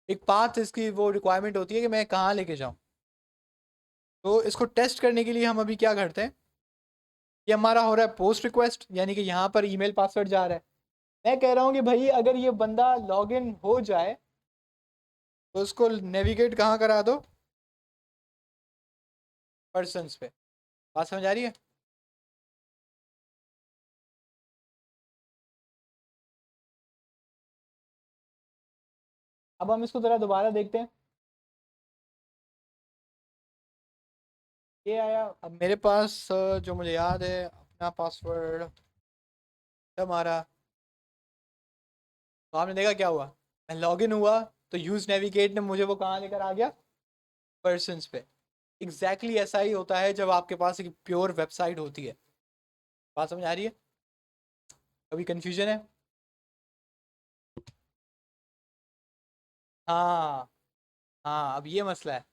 एक पाथ इसकी वो रिक्वायरमेंट होती है कि मैं कहाँ लेके जाऊँ। तो इसको टेस्ट करने के लिए हम अभी क्या करते हैं, ये हमारा हो रहा है पोस्ट रिक्वेस्ट, यानी कि यहाँ पर ईमेल पासवर्ड जा रहा है। मैं कह रहा हूँ कि भाई अगर ये बंदा लॉगिन हो जाए तो उसको नेविगेट कहाँ करा दो, पर्सन्स पे। बात समझ आ रही है? अब हम इसको ज़रा दोबारा देखते हैं। ये आया, अब मेरे पास जो मुझे याद है अपना पासवर्ड हमारा, तो आपने देखा क्या हुआ, मैं लॉगिन हुआ तो यूज़ नेविगेट ने मुझे वो कहाँ लेकर आ गया, पर्सन्स पे। एग्जैक्टली ऐसा ही होता है जब आपके पास एक प्योर वेबसाइट होती है। बात समझ आ रही है? कभी कंफ्यूजन है? हाँ, हाँ, अब ये मसला है।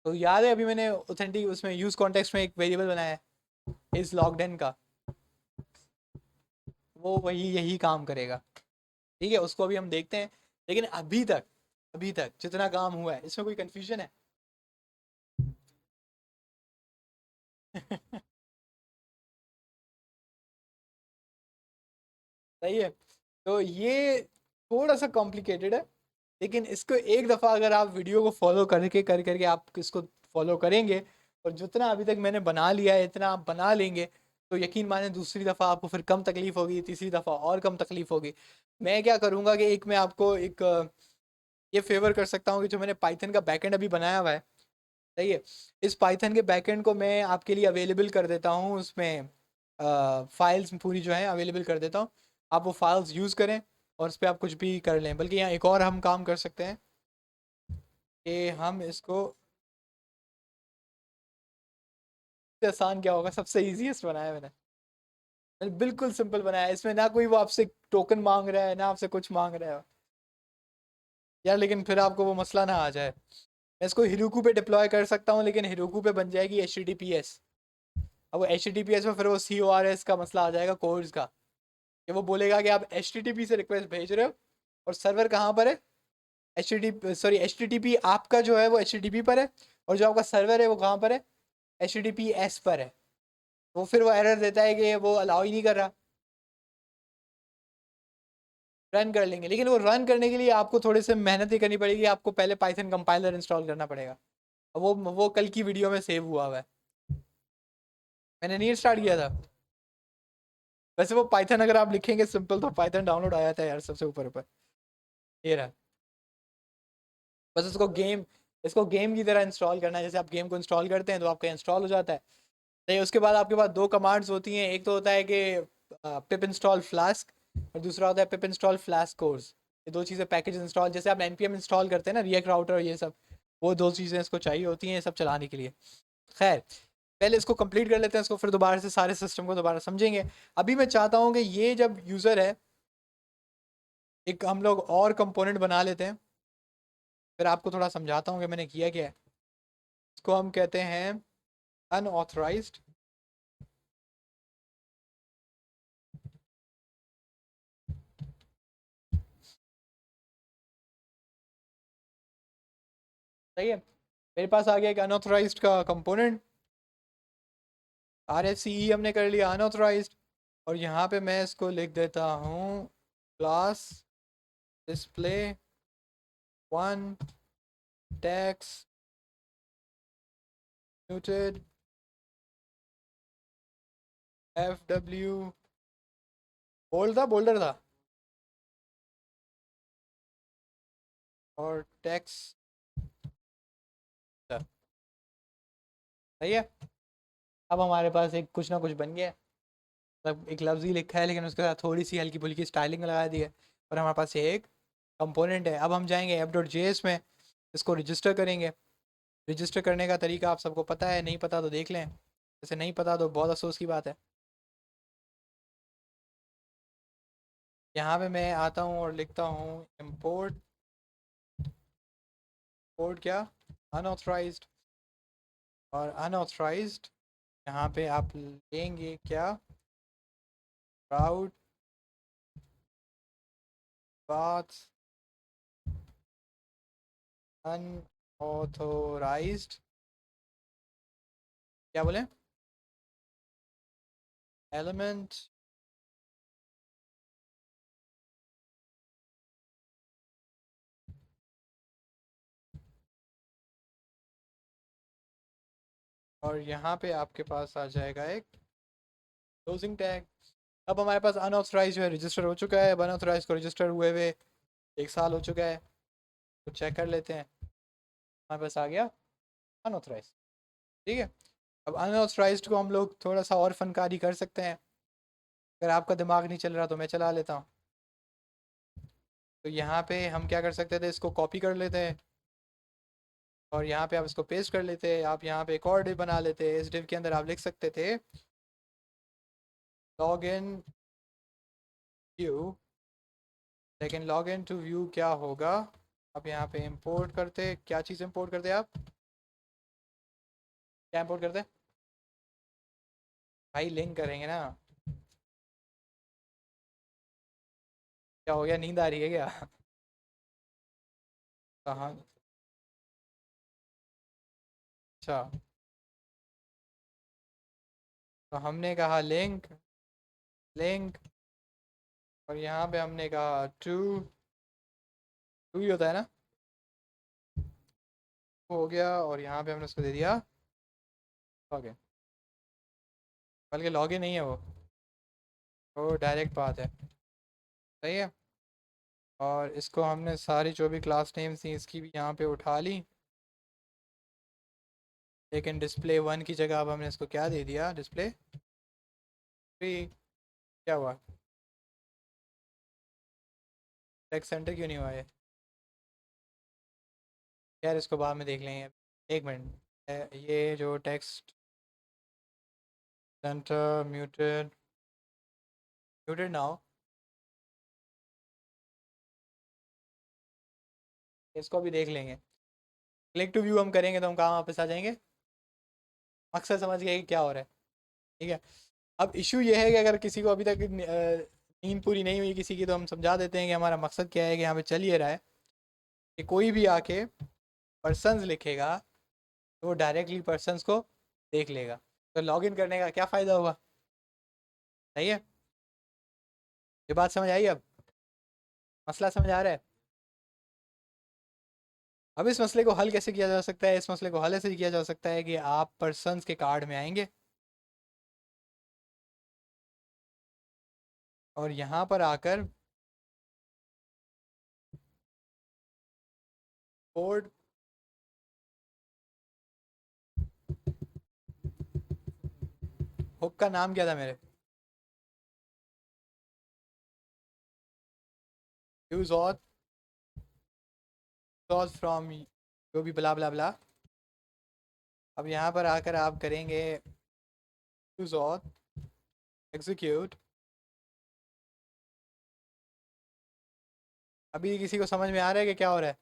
तो याद है अभी मैंने ऑथेंटिक उसमें यूज कॉन्टेक्स्ट में एक वेरिएबल बनाया है इस लॉगड का, वो वही यही काम करेगा। ठीक है, उसको अभी हम देखते हैं। लेकिन अभी तक जितना काम हुआ है इसमें कोई कंफ्यूजन है? सही है। तो ये थोड़ा सा कॉम्प्लिकेटेड है, लेकिन इसको एक दफ़ा अगर आप वीडियो को फॉलो करके आप इसको फॉलो करेंगे और जितना अभी तक मैंने बना लिया है इतना आप बना लेंगे, तो यकीन माने दूसरी दफ़ा आपको फिर कम तकलीफ होगी, तीसरी दफ़ा और कम तकलीफ होगी। मैं क्या करूँगा कि एक मैं आपको एक ये फेवर कर सकता हूँ कि जो मैंने पाइथन का बैकएंड अभी बनाया हुआ है, सही है, इस पाइथन के बैकएंड को मैं आपके लिए अवेलेबल कर देता हूँ, उसमें फाइल्स पूरी जो है अवेलेबल कर देता हूँ। आप वो फाइल्स यूज़ करें और उस पर आप कुछ भी कर लें। बल्कि यहाँ एक और हम काम कर सकते हैं कि हम इसको, आसान क्या होगा, सबसे ईजीएस्ट बनाया मैंने, बिल्कुल सिंपल बनाया है। इसमें ना कोई वो आपसे टोकन मांग रहा है ना आपसे कुछ मांग रहा है यार, लेकिन फिर आपको वो मसला ना आ जाए। मैं इसको हिरोकू पे डिप्लॉय कर सकता हूँ, लेकिन हिरोकू पे बन जाएगी HTTPS। अब वो HTTPS में फिर वो CORS का मसला आ जाएगा, कोर्स का, कि वो बोलेगा कि आप HTTP से रिक्वेस्ट भेज रहे हो और सर्वर कहाँ पर है, HTTP आपका जो है वो HTTP पर है, और जो आपका सर्वर है वो कहाँ पर है, HTTPS पर है। वो फिर वो एरर देता है कि वो अलाउ ही नहीं कर रहा। रन कर लेंगे, लेकिन वो रन करने के लिए आपको थोड़ी सी मेहनत ही करनी पड़ेगी। आपको पहले पाइथन कंपाइलर इंस्टॉल करना पड़ेगा। वो कल की वीडियो में सेव हुआ हुआ है, मैंने नहीं स्टार्ट किया था। वैसे वो पाइथन अगर आप लिखेंगे सिंपल तो पाइथन डाउनलोड आया था यार सबसे ऊपर ऊपर, ये रहा। बस इसको गेम की तरह इंस्टॉल करना है। जैसे आप गेम को इंस्टॉल करते हैं तो आपका इंस्टॉल हो जाता है। तो उसके बाद आपके पास दो कमांड्स होती हैं, एक तो होता है कि पिप इंस्टॉल फ्लास्क, और दूसरा होता है पिप इंस्टॉल फ्लास्क कोर्स। ये दो चीज़ें पैकेज इंस्टॉल, जैसे आप npm इंस्टॉल करते हैं ना, रिएक्ट राउटर और ये सब, वो दो चीज़ें इसको चाहिए होती हैं ये सब चलाने के लिए। खैर, पहले इसको कंप्लीट कर लेते हैं, इसको फिर दोबारा से सारे सिस्टम को दोबारा समझेंगे। अभी मैं चाहता हूँ कि ये जब यूज़र है, एक हम लोग और कंपोनेंट बना लेते हैं, फिर आपको थोड़ा समझाता हूँ कि मैंने किया क्या है। इसको हम कहते हैं अनऑथराइज्ड। सही है, मेरे पास आ गया एक अनऑथराइज्ड का कंपोनेंट। RFCE हमने कर लिया अनऑथराइज्ड, और यहाँ पे मैं इसको लिख देता हूँ class display one text muted FW, bold था, बोल्डर था, और टेक्स्ट। सही है, अब हमारे पास एक कुछ ना कुछ बन गया है। मतलब एक लफ्ज़ ही लिखा है लेकिन उसके साथ थोड़ी सी हल्की फुल्की स्टाइलिंग लगा दी है, और हमारे पास ये एक कंपोनेंट है। अब हम जाएंगे app.js में, इसको रजिस्टर करेंगे। रजिस्टर करने का तरीका आप सबको पता है, नहीं पता तो देख लें, जैसे नहीं पता तो बहुत अफसोस की बात है। यहाँ पे मैं आता हूँ और लिखता हूँ इम्पोर्ट, इम्पोर्ट क्या, अनऑथराइज्ड। और अनऑथराइज्ड यहाँ पे आप लेंगे क्या, राउट पाथ अनऑथोराइज्ड, क्या बोले, एलिमेंट। और यहाँ पे आपके पास आ जाएगा एक क्लोजिंग टैग। अब हमारे पास अनऑथराइज जो है रजिस्टर हो चुका है। अनऑथराइज को रजिस्टर हुए हुए 1 साल हो चुका है, तो चेक कर लेते हैं। हमारे पास आ गया अनऑथराइज, ठीक है। अब अनऑथराइज को हम लोग थोड़ा सा और फनकारी कर सकते हैं। अगर आपका दिमाग नहीं चल रहा तो मैं चला लेता हूँ। तो यहाँ पे हम क्या कर सकते थे, इसको कॉपी कर लेते हैं और यहाँ पे आप इसको पेस्ट कर लेते हैं। आप यहाँ पे एक और डिव बना लेते हैं। इस डिव के अंदर आप लिख सकते थे लॉग इन व्यू, लेकिन लॉग इन टू व्यू क्या होगा। अब यहाँ पे इंपोर्ट करते, क्या चीज़ इंपोर्ट करते आप, क्या इंपोर्ट करते, भाई लिंक करेंगे ना। क्या हो गया, नींद आ रही है क्या? कहाँ, अच्छा, तो हमने कहा लिंक, लिंक, और यहाँ पे हमने कहा टू ट्रू ही होता है ना। वो हो गया और यहाँ पे हमने उसको दे दिया ओके, बल्कि लॉगिन नहीं है वो डायरेक्ट पाथ है। सही है। और इसको हमने सारी जो भी क्लास नेम्स थी इसकी भी यहाँ पे उठा ली, लेकिन डिस्प्ले वन की जगह अब हमने इसको क्या दे दिया, डिस्प्ले थ्री। क्या हुआ, टेक्स्ट सेंटर क्यों नहीं हुआ है यार, इसको बाद में देख लेंगे। एक मिनट, ये जो text centre muted, muted now, इसको भी देख लेंगे। क्लिक टू व्यू हम करेंगे तो हम कहाँ वापस आ जाएंगे, मकसद समझ गए कि क्या हो रहा है। ठीक है। अब इशू ये है कि अगर किसी को अभी तक नींद पूरी नहीं हुई किसी की, तो हम समझा देते हैं कि हमारा मकसद क्या है, कि यहाँ पे चल ये रहा है कि कोई भी आके पर्सन्स लिखेगा तो वो डायरेक्टली पर्सन्स को देख लेगा। तो लॉगिन करने का क्या फ़ायदा हुआ। सही है। ये बात समझ आई अब, मसला समझ आ रहा है। अब इस मसले को हल कैसे किया जा सकता है, इस मसले को हल ऐसे किया जा सकता है कि आप पर्सन्स के कार्ड में आएंगे और यहाँ पर आकर कोड हुक का नाम क्या था मेरे, यूज ऑथ फ्रॉम, जो भी ब्ला ब्ला ब्ला। अब यहाँ पर आकर आप करेंगे यूज ऑथ एग्जीक्यूट। अभी किसी को समझ में आ रहा है कि क्या हो रहा है,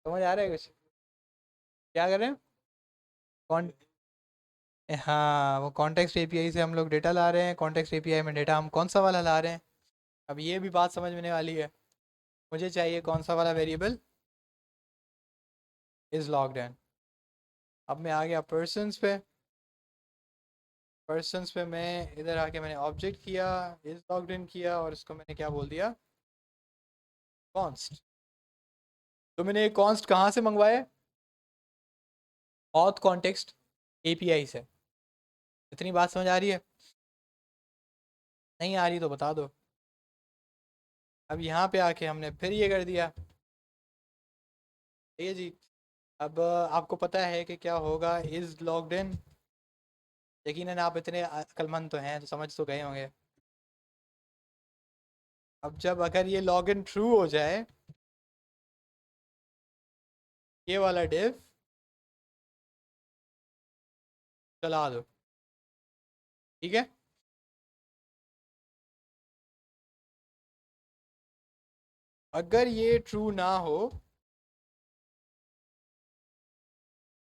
समझ आ रहा है कुछ, क्या कर रहे हैं। कौन, हाँ वो कॉन्टेक्स्ट एपीआई से हम लोग डेटा ला रहे हैं, कॉन्टेक्स्ट एपीआई में डेटा हम कौन सा वाला ला रहे हैं। अब ये भी बात समझ में वाली है, मुझे चाहिए कौन सा वाला वेरिएबल इज़ लॉग्ड इन। अब मैं आ गया पर्सन्स पे मैं इधर आके मैंने ऑब्जेक्ट किया, इज़ लॉग्ड इन किया, और इसको मैंने क्या बोल दिया, कॉन्स्ट। तो मैंने ये कॉन्स्ट कहाँ से मंगवाया, ऑथ कॉन्टेक्स्ट एपीआई से। इतनी बात समझ आ रही है, नहीं आ रही तो बता दो। अब यहाँ पे आके हमने फिर ये कर दिया, ठीक है जी। अब आपको पता है कि क्या होगा इज़ लॉग्ड इन, यकीनन आप इतने अक्लमंद तो हैं तो समझ तो गए होंगे। अब जब अगर ये लॉग इन ट्रू हो जाए, ये वाला डिव चला दो, ठीक है। अगर ये ट्रू ना हो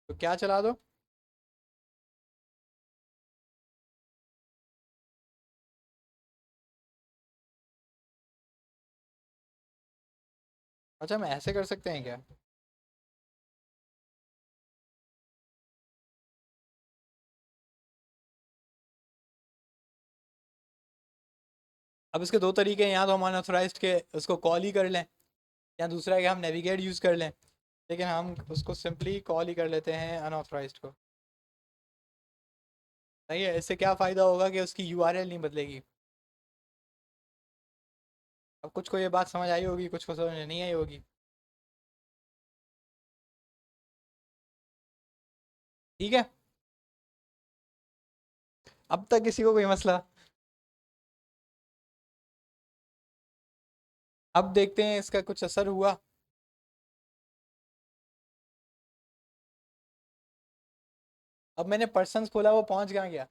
तो क्या चला दो, अच्छा हम ऐसे कर सकते हैं क्या, अब इसके दो तरीके हैं, या तो हम अनऑथराइज्ड के उसको कॉल ही कर लें, या दूसरा है कि हम नेविगेट यूज़ कर लें, लेकिन हम उसको सिंपली कॉल ही कर लेते हैं अनऑथराइज्ड को। सही है, इससे क्या फ़ायदा होगा कि उसकी यूआरएल नहीं बदलेगी। अब कुछ को ये बात समझ आई होगी, कुछ को समझ नहीं आई होगी। ठीक है, अब तक किसी को कोई मसला। अब देखते हैं इसका कुछ असर हुआ। अब मैंने पर्सन्स खोला, वो पहुंच कहाँ गया,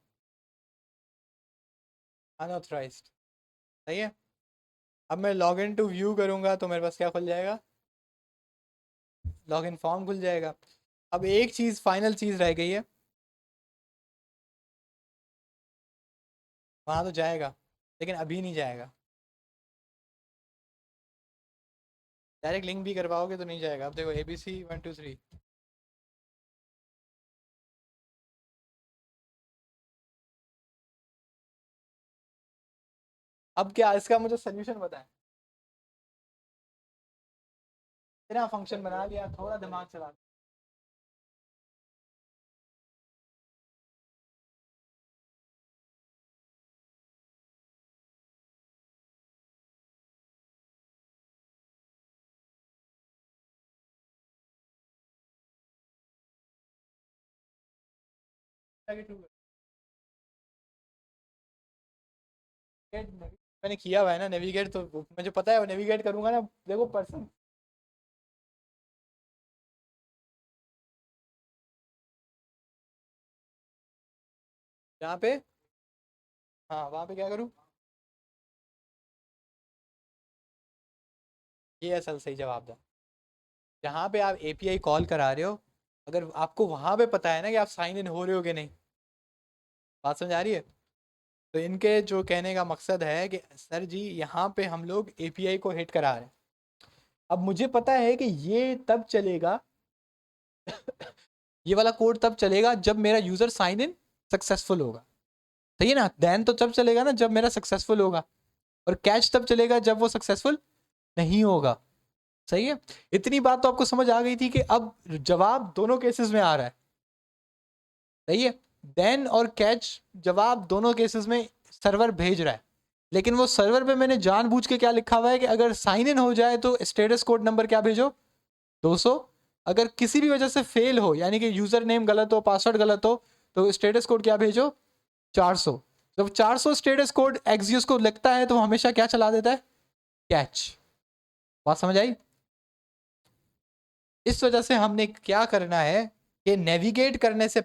अनऑथराइज्ड। सही है। अब मैं लॉग इन टू व्यू करूंगा तो मेरे पास क्या खुल जाएगा, लॉग इन फॉर्म खुल जाएगा। अब एक चीज़ फाइनल चीज़ रह गई है, वहाँ तो जाएगा लेकिन अभी नहीं जाएगा, डायरेक्ट लिंक भी करवाओगे तो नहीं जाएगा। अब देखो ABC 1 2 3, अब क्या इसका मुझे सोल्यूशन बताएं। इतना फंक्शन बना लिया, थोड़ा दिमाग चला। मैंने किया हुआ है ना नेविगेट, तो मुझे पता है नेविगेट करूंगा ना, देखो पर्सन। यहाँ पे, हाँ वहाँ पे क्या करूँ? ये असल सही जवाब था। जहाँ पे आप एपीआई कॉल करा रहे हो, अगर आपको वहाँ पे पता है ना कि आप साइन इन हो रहे हो कि नहीं, बात समझ आ रही है? तो इनके जो कहने का मकसद है कि सर जी यहाँ पे हम लोग एपीआई को हिट करा रहे हैं। अब मुझे पता है कि ये तब चलेगा ये वाला कोड तब चलेगा जब मेरा यूजर साइन इन सक्सेसफुल होगा। सही है ना? देन तो तब चलेगा ना जब मेरा सक्सेसफुल होगा, और कैच तब चलेगा जब वो सक्सेसफुल नहीं होगा। सही है? इतनी बात तो आपको समझ आ गई थी कि अब जवाब दोनों केसेस में आ रहा है। सही है? देन और कैच जवाब दोनों केसेस में सर्वर भेज रहा है, लेकिन वो सर्वर पे मैंने जानबूझ के क्या लिखा हुआ है कि अगर साइन इन हो जाए तो स्टेटस कोड नंबर क्या भेजो, 200। अगर किसी भी वजह से फेल हो, यानी कि यूजर नेम गलत हो, पासवर्ड गलत हो, तो स्टेटस कोड क्या भेजो, 400। जब 400 स्टेटस कोड एक्सियोस को लगता है तो हमेशा क्या चला देता है, कैच। बात समझ आई? इस वजह से हमने क्या करना है कि नेविगेट करने से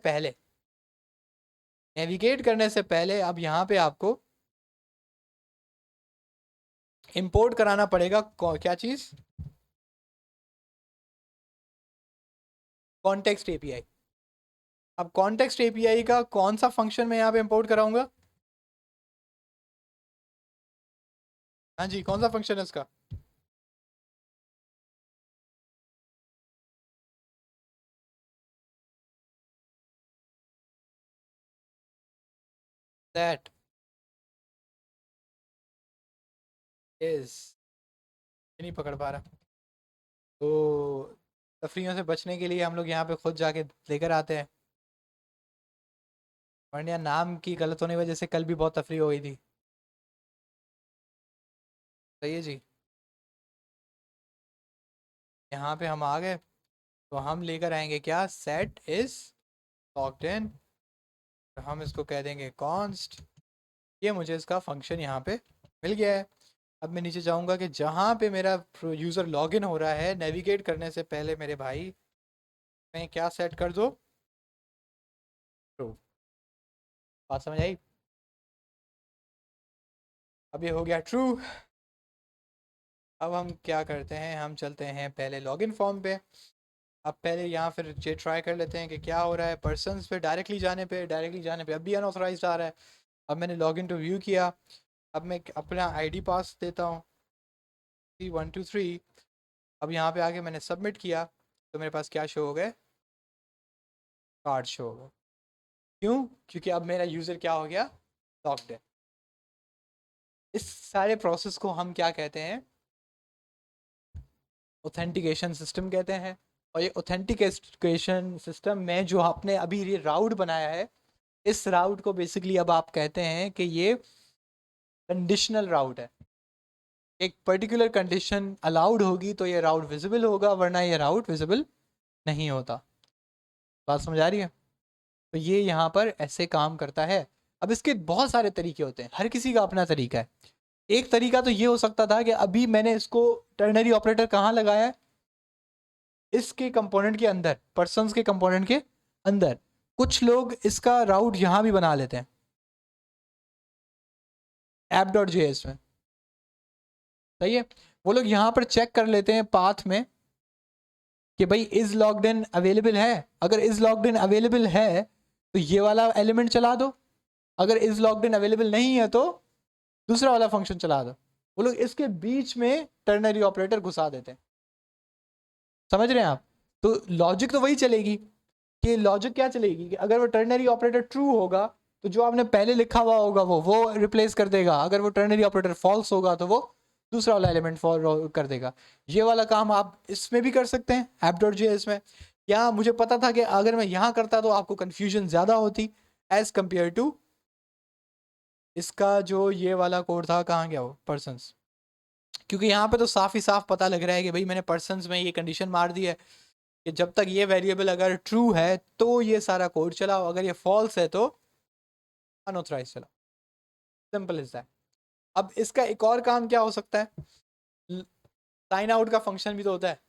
पहले अब यहाँ पे आपको इंपोर्ट कराना पड़ेगा क्या चीज, कॉन्टेक्स्ट एपीआई। अब कॉन्टेक्स्ट एपीआई का कौन सा फंक्शन मैं यहाँ पे इंपोर्ट कराऊंगा? हाँ जी, कौन सा फंक्शन है उसका? दैट इज, नहीं पकड़ पा रहा। तो तफरीयों से बचने के लिए हम लोग यहाँ पे खुद जाके लेकर आते हैं, वरना नाम की गलत होने की वजह से कल भी बहुत तफरी हो गई थी। सही है जी। यहाँ पे हम आ गए, तो हम लेकर आएंगे क्या, सेट इज लॉग्ड इन। हम इसको कह देंगे कॉन्स्ट। ये मुझे इसका फंक्शन यहाँ पे मिल गया है। अब मैं नीचे जाऊँगा कि जहाँ पे मेरा यूज़र लॉगिन हो रहा है, नेविगेट करने से पहले मेरे भाई मैं क्या सेट कर दो, ट्रू। बात समझ आई? अब ये हो गया ट्रू। अब हम क्या करते हैं, हम चलते हैं पहले लॉगिन फॉर्म पे। अब पहले यहाँ फिर ये ट्राई कर लेते हैं कि क्या हो रहा है। पर्सनस पे डायरेक्टली जाने पे अब भी अनऑथराइज्ड आ रहा है। अब मैंने लॉगिन टू व्यू किया। अब मैं अपना आईडी पास देता हूँ, 123। अब यहाँ पे आके मैंने सबमिट किया, तो मेरे पास क्या शो हो गए, कार्ड शो हो गए। क्यों? क्योंकि अब मेरा यूज़र क्या हो गया, लॉक्ड है। इस सारे प्रोसेस को हम क्या कहते हैं, ऑथेंटिकेशन सिस्टम कहते हैं। और ये ऑथेंटिकेशन सिस्टम में जो आपने अभी ये राउट बनाया है, इस राउट को बेसिकली अब आप कहते हैं कि ये कंडीशनल राउट है। एक पर्टिकुलर कंडीशन अलाउड होगी तो ये राउट विजिबल होगा, वरना ये राउट विजिबल नहीं होता। बात समझ आ रही है? तो ये यहाँ पर ऐसे काम करता है। अब इसके बहुत सारे तरीके होते हैं, हर किसी का अपना तरीका है। एक तरीका तो ये हो सकता था कि अभी मैंने इसको टर्नरी ऑपरेटर कहाँ लगाया है, इसके कंपोनेंट के अंदर, पर्सन्स के कंपोनेंट के अंदर। कुछ लोग इसका राउट यहाँ भी बना लेते हैं app.js में। सही है? वो लोग यहाँ पर चेक कर लेते हैं पाथ में कि भाई इज लॉग्ड इन अवेलेबल है। अगर इज लॉग्ड इन अवेलेबल है तो ये वाला एलिमेंट चला दो, अगर इज लॉग्ड इन अवेलेबल नहीं है तो दूसरा वाला फंक्शन चला दो। वो लोग इसके बीच में टर्नरी ऑपरेटर घुसा देते हैं। समझ रहे हैं आप? तो लॉजिक तो वही चलेगी, कि लॉजिक क्या चलेगी कि अगर वो टर्नरी ऑपरेटर ट्रू होगा तो जो आपने पहले लिखा हुआ होगा वो रिप्लेस कर देगा। अगर वो टर्नरी ऑपरेटर फॉल्स होगा तो वो दूसरा वाला एलिमेंट फॉर कर देगा। ये वाला काम आप इसमें भी कर सकते हैं ऐप डॉट जे में। यहाँ मुझे पता था कि अगर मैं यहाँ करता तो आपको कन्फ्यूजन ज़्यादा होती एज कम्पेयर टू इसका जो ये वाला कोड था, कहाँ गया वो पर्सन्स, क्योंकि यहाँ पे तो साफ ही साफ पता लग रहा है कि भाई मैंने पर्सन्स में ये कंडीशन मार दी है कि जब तक ये वेरिएबल अगर ट्रू है तो ये सारा कोड चलाओ, अगर ये फॉल्स है तो अनऑथराइज चलाओ। Simple is that. अब इसका एक और काम क्या हो सकता है, साइन आउट का फंक्शन भी तो होता है।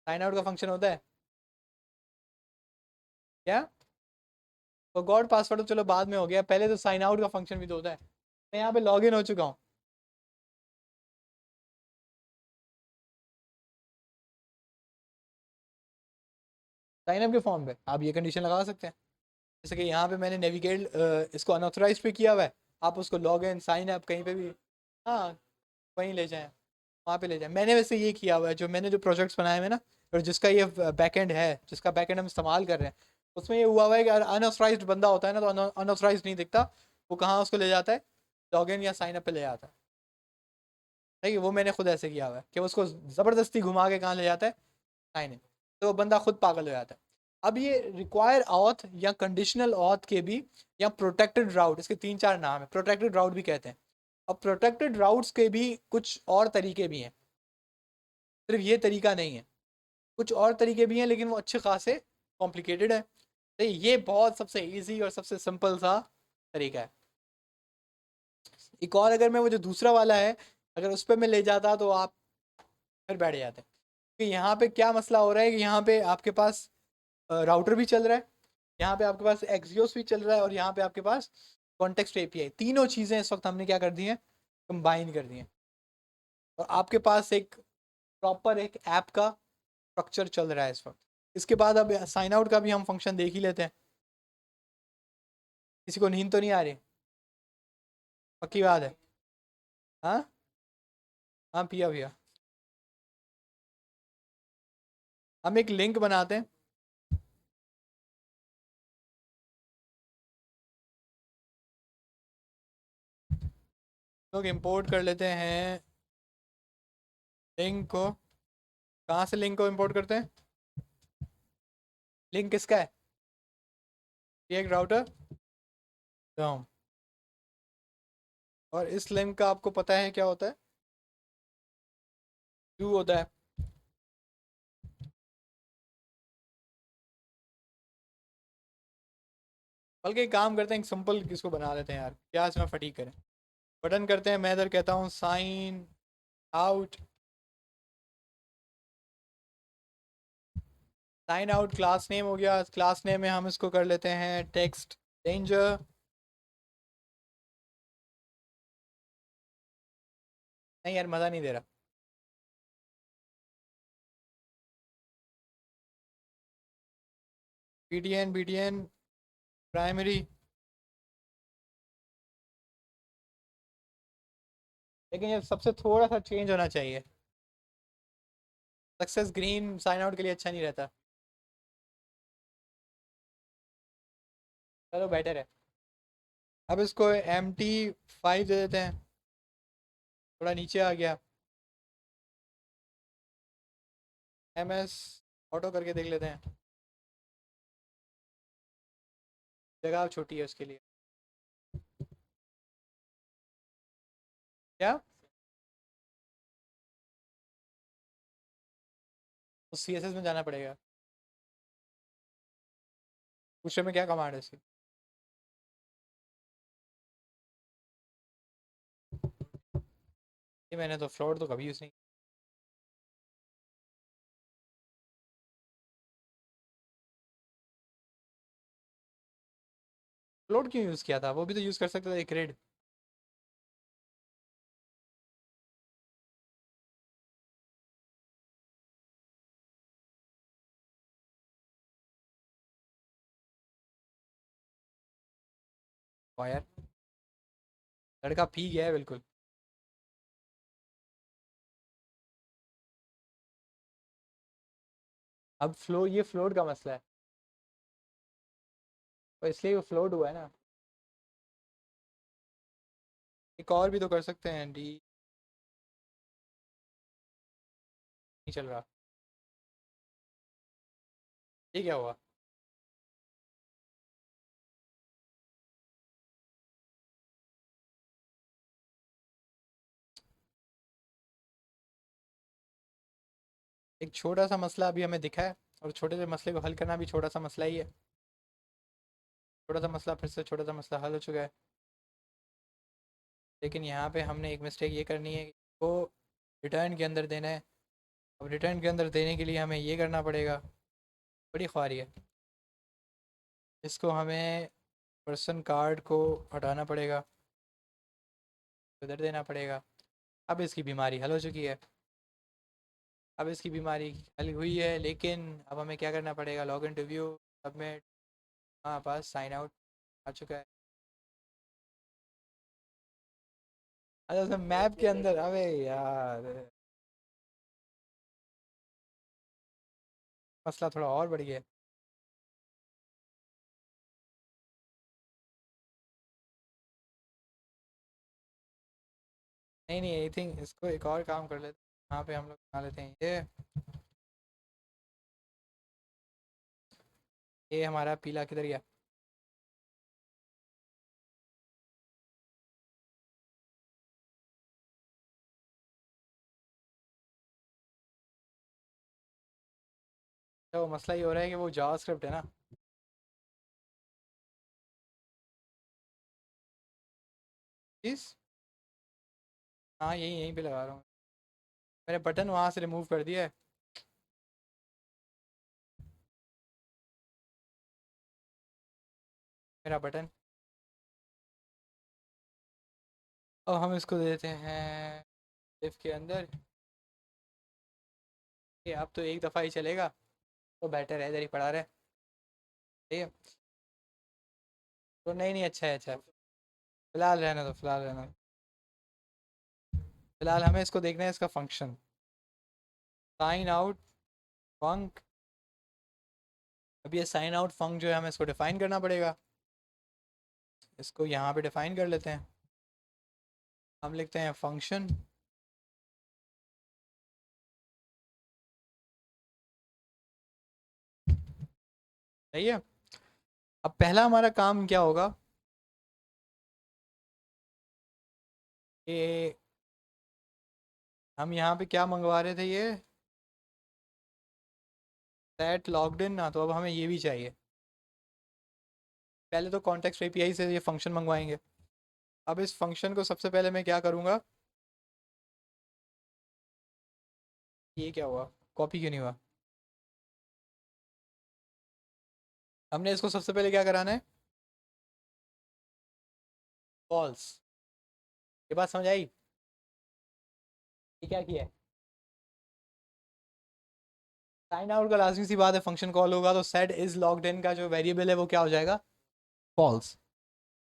साइन आउट का फंक्शन होता है क्या? तो गॉड पासवर्ड तो चलो बाद में हो गया, पहले तो साइन आउट का फंक्शन भी तो होता है। मैं यहाँ पे लॉग इन हो चुका हूँ, साइन अप के फॉर्म पे आप ये कंडीशन लगा सकते हैं। जैसे कि यहाँ पे मैंने नेविगेट इसको अनऑथराइज पे किया हुआ है, आप उसको लॉग इन साइन अप कहीं पे भी, हाँ, वहीं ले जाएं, वहाँ पे ले जाएं। मैंने वैसे ये किया हुआ है, जो मैंने जो प्रोजेक्ट्स बनाए हुए हैं ना, और जिसका ये बैकएंड है, जिसका बैकएंड हम इस्तेमाल कर रहे हैं, उसमें ये हुआ हुआ है कि अनऑथराइज बंदा होता है ना, तो अनऑथराइज नहीं दिखता, वो कहाँ उसको ले जाता है, लॉग इन या साइन अप पे ले जाता है। ठीक है, वो मैंने खुद ऐसे किया हुआ है कि उसको ज़बरदस्ती घुमा के कहाँ ले जाता है, साइन इन, तो वो बंदा खुद पागल हो जाता है। अब ये रिक्वायर ऑथ या कंडीशनल ऑथ के भी, या प्रोटेक्टेड राउट, इसके तीन चार नाम है, प्रोटेक्टेड राउट भी कहते हैं। अब प्रोटेक्टेड राउट्स के भी कुछ और तरीके भी हैं, सिर्फ ये तरीका नहीं है, कुछ और तरीके भी हैं, लेकिन वो अच्छे खासे कॉम्प्लिकेटेड है। तो ये बहुत सबसे इजी और सबसे सिंपल सा तरीका है। एक और, अगर मैं वो जो दूसरा वाला है, अगर उस पर मैं ले जाता तो आप फिर बैठ जाते। कि यहाँ पे क्या मसला हो रहा है कि यहाँ पे आपके पास राउटर भी चल रहा है, यहाँ पे आपके पास एक्सियोस भी चल रहा है, और यहाँ पे आपके पास कॉन्टेक्स्ट एपीआई, तीनों चीज़ें इस वक्त हमने क्या कर दी हैं, कंबाइन कर दी हैं, और आपके पास एक प्रॉपर एक ऐप का स्ट्रक्चर चल रहा है इस वक्त। इसके बाद अब साइन आउट का भी हम फंक्शन देख ही लेते हैं। किसी को नींद तो नहीं आ रही? पक्की बात है? हाँ, हाँ, पिया भैया। हम एक लिंक बनाते हैं, लोग इंपोर्ट कर लेते हैं लिंक को। कहाँ से लिंक को इंपोर्ट करते हैं? लिंक किसका है? एक राउटर डाउन। और इस लिंक का आपको पता है क्या होता है? क्यों होता है? बल्कि एक काम करते हैं, एक सिंपल किसको बना लेते हैं यार, क्या इसमें फटीक करें। बटन करते हैं, मैं इधर कहता हूँ sign out. Sign out class name हो गया, क्लास नेम में हम इसको कर लेते हैं टेक्स्ट डेंजर। नहीं यार, मज़ा नहीं दे रहा। बीटीएन बीटीएन प्राइमरी, लेकिन ये सबसे थोड़ा सा चेंज होना चाहिए। सक्सेस ग्रीन साइन आउट के लिए अच्छा नहीं रहता। चलो बेटर है। अब इसको MT5 दे देते हैं, थोड़ा नीचे आ गया। MS ऑटो करके देख लेते हैं, जगह छोटी है उसके लिए। क्या? तो CSS में जाना पड़ेगा। दूसरे में क्या कमांड है इसकी? ये मैंने तो फ्लोट तो कभी यूज़ नहीं। फ्लोट क्यों यूज़ किया था? वो भी तो यूज़ कर सकते थे, एक रेड। यार, लड़का पी गया है बिल्कुल। अब फ्लो, ये फ्लोट का मसला है, तो इसलिए वो फ्लोट हुआ है ना। एक और भी तो कर सकते हैं, डी नहीं चल रहा, ये क्या हुआ? एक छोटा सा मसला अभी हमें दिखा है, और छोटे से मसले को हल करना भी छोटा सा मसला ही है। छोटा सा मसला फिर से छोटा सा मसला हल हो चुका है। लेकिन यहाँ पे हमने एक मिस्टेक ये करनी है, वो रिटर्न के अंदर देना है। अब रिटर्न के अंदर देने के लिए हमें ये करना पड़ेगा, बड़ी ख्वारी है। इसको हमें पर्सन कार्ड को हटाना पड़ेगा, उधर देना पड़ेगा। अब इसकी बीमारी हल हो चुकी है, अब इसकी बीमारी हल हुई है। लेकिन अब हमें क्या करना पड़ेगा, log in to view, submit, हाँ पास साइन आउट आ चुका है। अच्छा मैप के अंदर, अबे यार मसला थोड़ा और बढ़ गया। नहीं नहीं, आई थिंक इसको एक और काम कर लेते हैं, यहाँ पे हम लोग बना लेते हैं ये हमारा पीला किधर गया? तो मसला ये हो रहा है कि वो जावास्क्रिप्ट है ना। चीज़, हाँ यही यहीं पे लगा रहा हूँ। मैंने बटन वहाँ से रिमूव कर दिया है। मेरा बटन, अब हम इसको दे देते हैं इफ के अंदर। ये अब तो एक दफ़ा ही चलेगा, तो बेटर है इधर ही पड़ा रहे। ठीक है, तो नहीं नहीं, अच्छा है अच्छा है। फिलहाल रहना दो, फिलहाल रहना दो। फिलहाल हमें इसको देखना है, इसका फंक्शन साइन आउट फंक। अब ये साइन आउट फंक जो है हमें इसको डिफाइन करना पड़ेगा। इसको यहाँ पे डिफाइन कर लेते हैं। हम लिखते हैं फंक्शन, सही है। अब पहला हमारा काम क्या होगा कि हम यहाँ पे क्या मंगवा रहे थे, ये सेट लॉग्ड इन ना, तो अब हमें ये भी चाहिए। पहले तो कॉन्टेक्स्ट एपीआई से ये फंक्शन मंगवाएंगे। अब इस फंक्शन को सबसे पहले मैं क्या करूँगा, ये क्या हुआ, कॉपी क्यों नहीं हुआ? हमने इसको सबसे पहले क्या कराना है, फॉल्स। ये बात समझ आई? ये क्या किया है, साइन आउट का लाजमी सी बात है, फंक्शन कॉल होगा तो सेट इज लॉग्ड इन का जो वेरिएबल है वो क्या हो जाएगा, फॉल्स।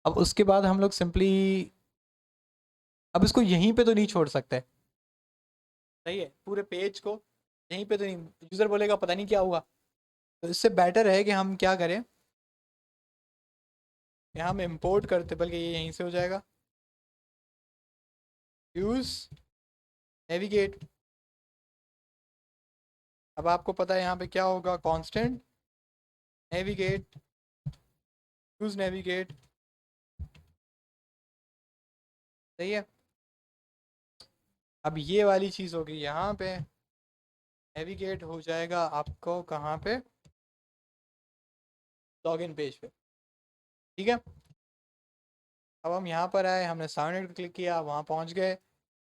अब उसके बाद हम लोग सिंपली, अब इसको यहीं पे तो नहीं छोड़ सकते, सही है, पूरे पेज को यहीं पे तो नहीं, यूज़र बोलेगा पता नहीं क्या हुआ। तो इससे बेटर है कि हम क्या करें, यहाँ हम इंपोर्ट करते, बल्कि ये यहीं से हो जाएगा, यूज़ नेविगेट। अब आपको पता है यहाँ पे क्या होगा, कांस्टेंट नेविगेट, यूज़ नेविगेट, सही है। अब ये वाली चीज़ होगी यहाँ पे, नेविगेट हो जाएगा आपको कहाँ पे, लॉगिन पेज पे, ठीक है। अब हम यहाँ पर आए, हमने साउंड को क्लिक किया, वहाँ पहुँच गए।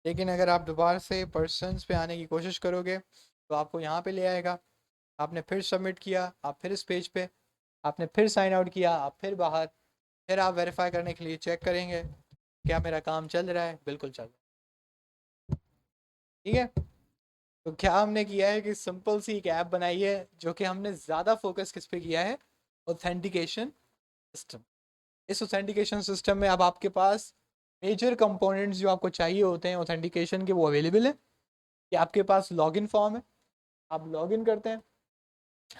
लेकिन अगर आप दोबारा से पर्सनस पे आने की कोशिश करोगे तो आपको यहाँ पे ले आएगा। आपने फिर सबमिट किया, आप फिर इस पेज पे, आपने फिर साइन आउट किया, आप फिर बाहर, फिर आप वेरीफाई करने के लिए चेक करेंगे क्या मेरा काम चल रहा है, बिल्कुल चल रहा है, ठीक है। तो क्या हमने किया है कि सिंपल सी एक ऐप बनाई है, जो कि हमने ज़्यादा फोकस किस पे किया है, ऑथेंटिकेशन सिस्टम। इस ऑथेंटिकेशन सिस्टम में अब आपके पास मेजर कंपोनेंट्स जो आपको चाहिए होते हैं ऑथेंटिकेशन के, वो अवेलेबल है। कि आपके पास लॉगिन फॉर्म है, आप लॉगिन करते हैं,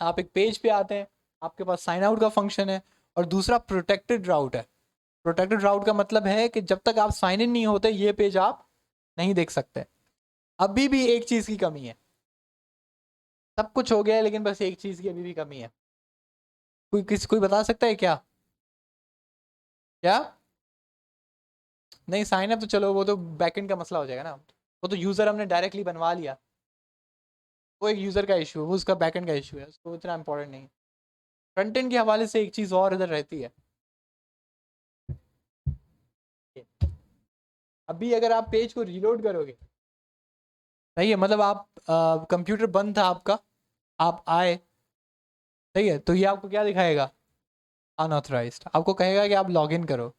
आप एक पेज पे आते हैं, आपके पास साइन आउट का फंक्शन है, और दूसरा प्रोटेक्टेड राउट है। प्रोटेक्टेड राउट का मतलब है कि जब तक आप साइन इन नहीं होते ये पेज आप नहीं देख सकते। अभी भी एक चीज की कमी है, सब कुछ हो गया है लेकिन बस एक चीज की अभी भी कमी है। कोई बता सकता है क्या? क्या? नहीं, साइन अप तो चलो वो तो बैकएंड का मसला हो जाएगा ना, वो तो यूजर हमने डायरेक्टली बनवा लिया, वो एक यूजर का इशू है, वो उसका बैकएंड का इशू है, उसको इतना इंपॉर्टेंट नहीं है। फ्रंट एंड के हवाले से एक चीज और इधर रहती है, अभी अगर आप पेज को रीलोड करोगे, सही है, मतलब आप कंप्यूटर बंद था आपका, आप आए, सही है, तो ये आपको क्या दिखाएगा? अनऑथराइज्ड, आपको कहेगा कि आप लॉगिन करो,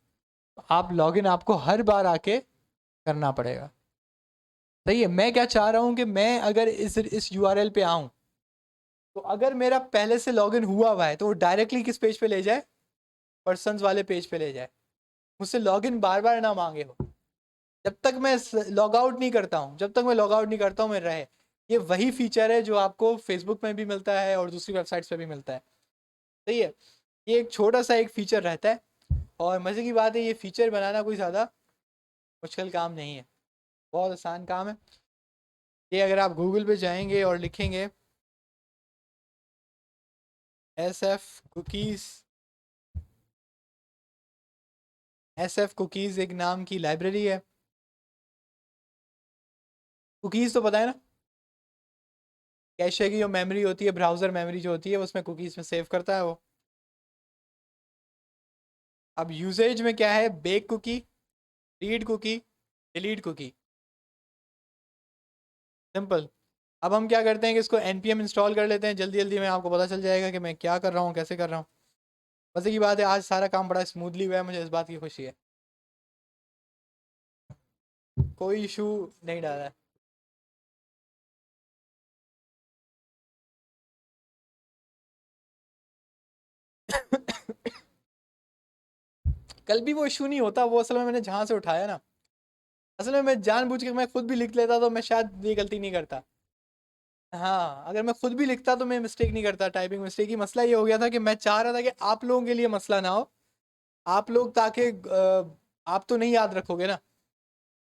आप लॉगिन आपको हर बार आके करना पड़ेगा। सही है, मैं क्या चाह रहा हूँ कि मैं अगर इस यूआरएल पे आऊँ, तो अगर मेरा पहले से लॉगिन हुआ है तो वो डायरेक्टली किस पेज पे ले जाए? पर्सन्स वाले पेज पे ले जाए, मुझसे लॉगिन बार बार ना मांगे हो। जब तक मैं लॉग आउट नहीं करता हूँ, जब तक मैं लॉग आउट नहीं करता हूँ मैं रहे। ये वही फीचर है जो आपको फेसबुक में भी मिलता है और दूसरी वेबसाइट्स पे भी मिलता है। सही है, ये एक छोटा सा एक फीचर रहता है, और मज़े की बात है ये फीचर बनाना कोई ज़्यादा मुश्किल काम नहीं है, बहुत आसान काम है। ये अगर आप गूगल पे जाएंगे और लिखेंगे SF कुकीज़ एक नाम की लाइब्रेरी है। कुकीज़ तो पता है ना, कैशे की जो मेमोरी होती है, ब्राउज़र मेमोरी जो होती है उसमें कुकीज़ में सेव करता है वो। अब यूसेज में क्या है? Bake cookie, read cookie, delete cookie, simple. अब हम क्या करते हैं कि इसको npm इंस्टॉल कर लेते हैं, जल्दी जल्दी में आपको पता चल जाएगा कि मैं क्या कर रहा हूँ, कैसे कर रहा हूँ। मजे की बात है आज सारा काम बड़ा स्मूथली हुआ है, मुझे इस बात की खुशी है, कोई इशू नहीं डाला है। कल भी वो इशू नहीं होता, वो असल में मैंने जहाँ से उठाया ना, असल में मैं जानबूझ के मैं खुद भी लिख लेता तो मैं शायद ये गलती नहीं करता। हाँ, अगर मैं खुद भी लिखता तो मैं मिस्टेक नहीं करता, टाइपिंग मिस्टेक ही। मसला ये हो गया था कि मैं चाह रहा था कि आप लोगों के लिए मसला ना हो, आप लोग ताकि आप तो नहीं याद रखोगे ना,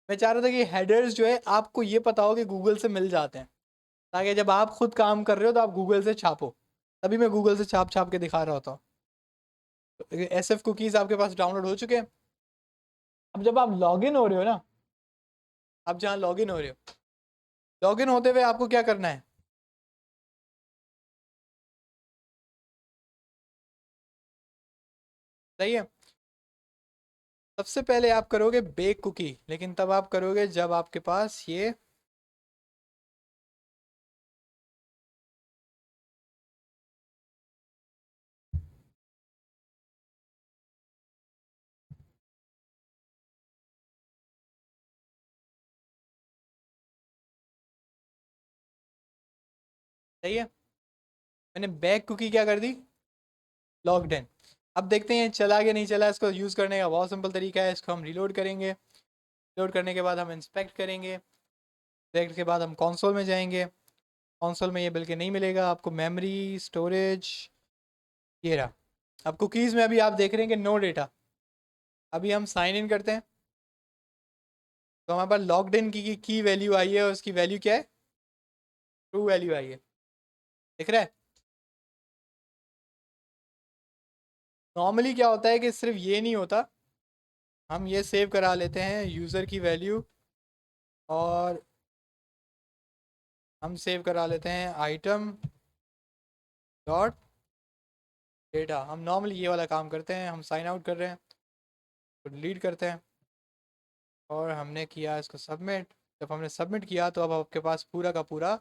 मैं चाह रहा था कि हेडर्स जो है आपको ये पता हो कि गूगल से मिल जाते हैं, ताकि जब आप खुद काम कर रहे हो तो आप गूगल से छापो। तभी मैं गूगल से छाप छाप के दिखा रहा होता हूँ। तो SF कुकीज़ आपके पास डाउनलोड हो चुके हैं। अब जब आप लॉगिन हो रहे हो ना, आप जहाँ लॉगिन हो रहे हो, लॉगिन होते हुए आपको क्या करना है? सही है, सबसे पहले आप करोगे बेक कुकी, लेकिन तब आप करोगे जब आपके पास ये सही है, मैंने बैक कुकी क्या कर दी? Logged in. अब देखते हैं चला कि नहीं चला। इसको यूज़ करने का बहुत सिंपल तरीका है, इसको हम रिलोड करेंगे, रिलोड करने के बाद हम इंस्पेक्ट करेंगे, इंस्पेक्ट के बाद हम कंसोल में जाएंगे, कंसोल में ये बल्कि नहीं मिलेगा आपको, मेमोरी स्टोरेज, ये रहा। अब कुकीज़ में अभी आप देख रहे हैं कि नो डेटा। अभी हम साइन इन करते हैं, तो हमारे पास लॉग्ड इन की वैल्यू आई है, और उसकी वैल्यू क्या है? ट्रू वैल्यू आई है, दिख रहा है। नॉर्मली क्या होता है कि सिर्फ ये नहीं होता, हम ये सेव करा लेते हैं यूज़र की वैल्यू, और हम सेव करा लेते हैं आइटम डॉट डेटा। हम नॉर्मली ये वाला काम करते हैं, हम साइन आउट कर रहे हैं तो डिलीट करते हैं, और हमने किया इसको सबमिट। जब हमने सबमिट किया तो अब आपके पास पूरा का पूरा